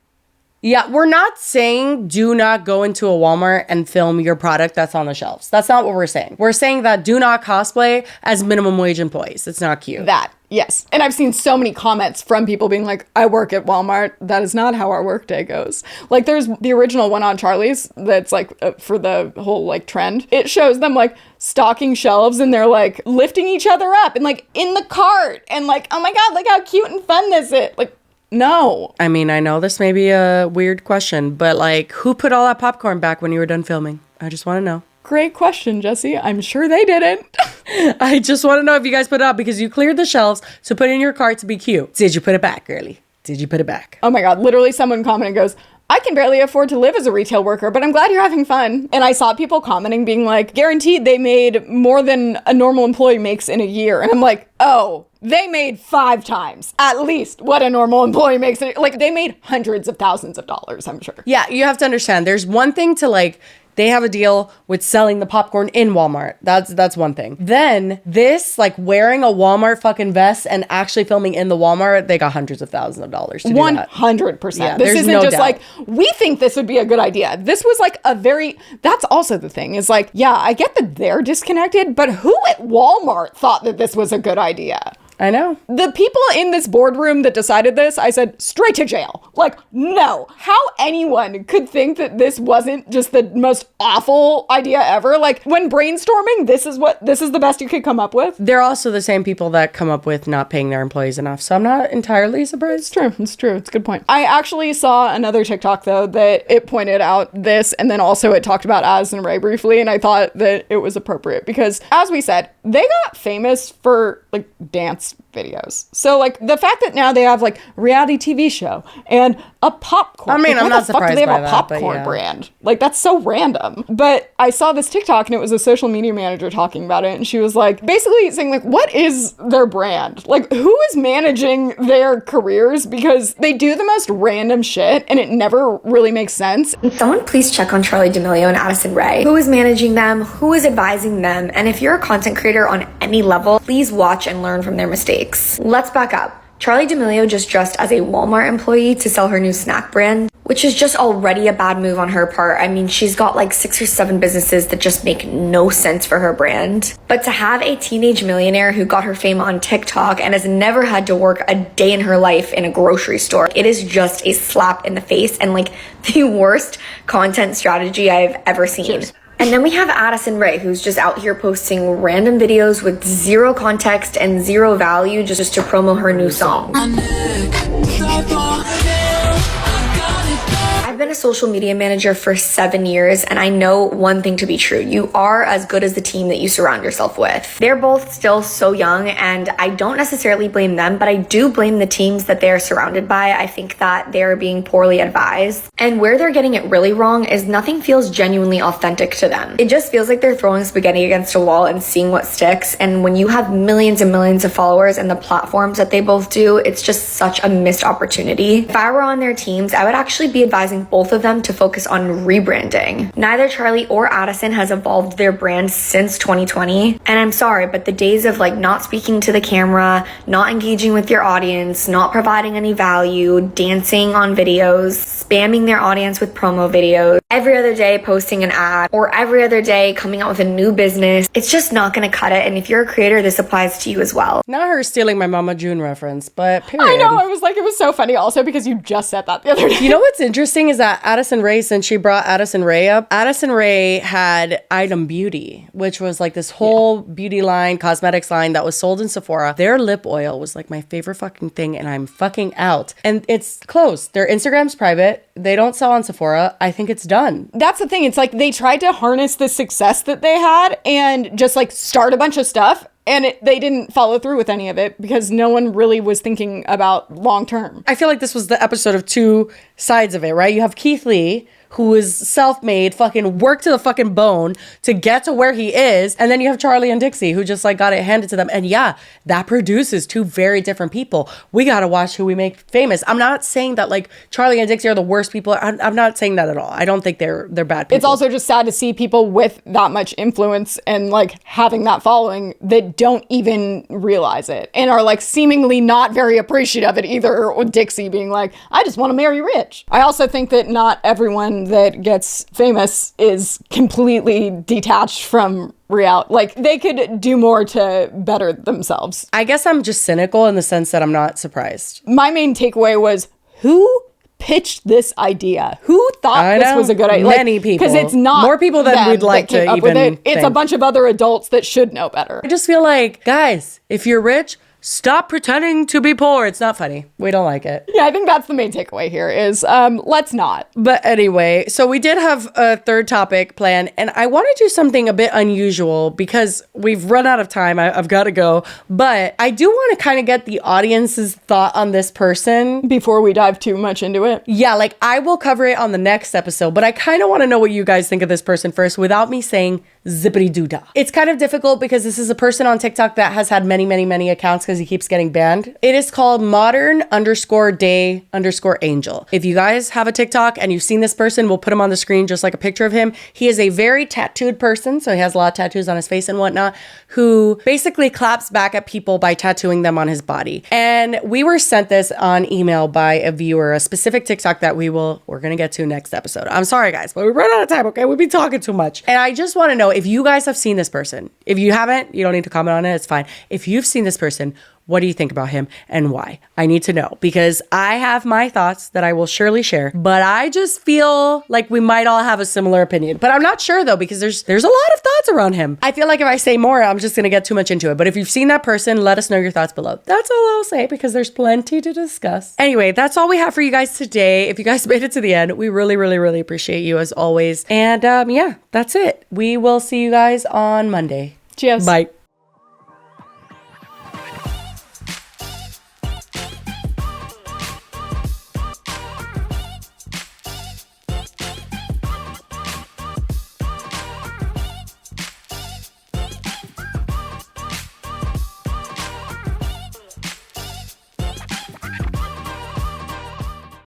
yeah, we're not saying do not go into a Walmart and film your product that's on the shelves. That's not what we're saying. We're saying that do not cosplay as minimum wage employees. It's not cute. That, yes. And I've seen so many comments from people being like, I work at Walmart. That is not how our workday goes. Like, there's the original one on Charli's that's like for the whole like trend. It shows them like stocking shelves and they're like lifting each other up and like in the cart and like, oh my God, look how cute and fun this is. Like, no. I mean, I know this may be a weird question, but like, who put all that popcorn back when you were done filming? I just want to know. Great question, Jesse. I'm sure they didn't. I just want to know if you guys put it up because you cleared the shelves to put in your cart to be cute. Did you put it back, girly? Did you put it back? Oh my God. Literally someone commented goes, I can barely afford to live as a retail worker, but I'm glad you're having fun. And I saw people commenting being like, guaranteed they made more than a normal employee makes in a year. And I'm like, oh, they made 5 times at least what a normal employee makes. Like, they made hundreds of thousands of dollars, I'm sure. Yeah, you have to understand. There's one thing to like, they have a deal with selling the popcorn in Walmart. That's one thing. Then this, like wearing a Walmart fucking vest and actually filming in the Walmart, they got hundreds of thousands of dollars to do that. 100%. Yeah, this isn't no just doubt. like, we think this would be a good idea. This was like a very, that's also the thing is like, yeah, I get that they're disconnected, but who at Walmart thought that this was a good idea? I know. The people in this boardroom that decided this, I said, straight to jail. Like, no. How anyone could think that this wasn't just the most awful idea ever? Like, when brainstorming, this is the best you could come up with. They're also the same people that come up with not paying their employees enough. So I'm not entirely surprised. It's true. It's true. It's a good point. I actually saw another TikTok, though, that it pointed out this, and then also it talked about Addison Rae briefly, and I thought that it was appropriate because, as we said, they got famous for, like, dance videos. So, like, the fact that now they have, like, reality TV show and a popcorn. I mean, like, I'm why not the fuck surprised do they by have a that, popcorn but yeah. brand? Like, that's so random. But I saw this TikTok and it was a social media manager talking about it, and she was like, basically saying, like, what is their brand? Like, who is managing their careers? Because they do the most random shit and it never really makes sense. Can someone please check on Charli D'Amelio and Addison Rae? Who is managing them? Who is advising them? And if you're a content creator on any level, please watch and learn from their mistakes. Let's back up. Charli D'Amelio just dressed as a Walmart employee to sell her new snack brand, which is just already a bad move on her part. I mean, she's got like 6 or 7 businesses that just make no sense for her brand. But to have a teenage millionaire who got her fame on TikTok and has never had to work a day in her life in a grocery store, it is just a slap in the face and like the worst content strategy I've ever seen. Cheers. And then we have Addison Rae, who's just out here posting random videos with zero context and zero value just to promo her new song. I've been a social media manager for 7 years, and I know one thing to be true. You are as good as the team that you surround yourself with. They're both still so young, and I don't necessarily blame them, but I do blame the teams that they're surrounded by. I think that they're being poorly advised. And where they're getting it really wrong is nothing feels genuinely authentic to them. It just feels like they're throwing spaghetti against a wall and seeing what sticks. And when you have millions and millions of followers and the platforms that they both do, it's just such a missed opportunity. If I were on their teams, I would actually be advising both of them to focus on rebranding. Neither Charli or Addison has evolved their brand since 2020. And I'm sorry, but the days of like not speaking to the camera, not engaging with your audience, not providing any value, dancing on videos, spamming their audience with promo videos, every other day posting an ad, or every other day coming out with a new business, it's just not gonna cut it. And if you're a creator, this applies to you as well. Not her stealing my Mama June reference, but period. I know, I was like, it was so funny also because you just said that the other day. You know what's interesting is that Addison Rae, since she brought Addison Rae up, Addison Rae had Item Beauty, which was like this whole beauty line, cosmetics line that was sold in Sephora. Their lip oil was like my favorite fucking thing, and I'm fucking out. And it's closed. Their Instagram's private. They don't sell on Sephora. I think it's done. That's the thing. It's like they tried to harness the success that they had and just like start a bunch of stuff. And they didn't follow through with any of it because no one really was thinking about long term. I feel like this was the episode of two sides of it, right? You have Keith Lee, who is self-made, fucking worked to the fucking bone to get to where he is. And then you have Charli and Dixie, who just like got it handed to them. And yeah, that produces two very different people. We got to watch who we make famous. I'm not saying that like Charli and Dixie are the worst people. I'm not saying that at all. I don't think they're bad people. It's also just sad to see people with that much influence and like having that following that don't even realize it and are like seemingly not very appreciative of it either. Or Dixie being like, I just want to marry rich. I also think that not everyone that gets famous is completely detached from reality. Like they could do more to better themselves. I guess I'm just cynical in the sense that I'm not surprised. My main takeaway was who pitched this idea? Who thought this was a good idea? Many people. Because it's not more people than we'd like to even think. It's a bunch of other adults that should know better. I just feel like, guys, if you're rich, stop pretending to be poor. It's not funny. We don't like it. Yeah, I think that's the main takeaway here is let's not. But anyway, so we did have a third topic planned, and I want to do something a bit unusual because we've run out of time. I've got to go. But I do want to kind of get the audience's thought on this person. Before we dive too much into it. Yeah, like I will cover it on the next episode, but I kind of want to know what you guys think of this person first without me saying zippity doo dah. It's kind of difficult because this is a person on TikTok that has had many accounts because he keeps getting banned. It is called modern_day_angel. If you guys have a TikTok and you've seen this person, we'll put him on the screen just like a picture of him. He is a very tattooed person, so he has a lot of tattoos on his face and whatnot, who basically claps back at people by tattooing them on his body. And we were sent this on email by a viewer, a specific TikTok that we're gonna get to next episode. I'm sorry guys, but we run out of time, okay? We've been talking too much. And I just want to know if you guys have seen this person. If you haven't, you don't need to comment on it, it's fine. If you've seen this person, what do you think about him and why? I need to know because I have my thoughts that I will surely share, but I just feel like we might all have a similar opinion. But I'm not sure though because there's a lot of thoughts around him. I feel like if I say more, I'm just gonna get too much into it. But if you've seen that person, let us know your thoughts below. That's all I'll say because there's plenty to discuss. Anyway, that's all we have for you guys today. If you guys made it to the end, we really appreciate you as always. And yeah, that's it. We will see you guys on Monday. Cheers. Bye.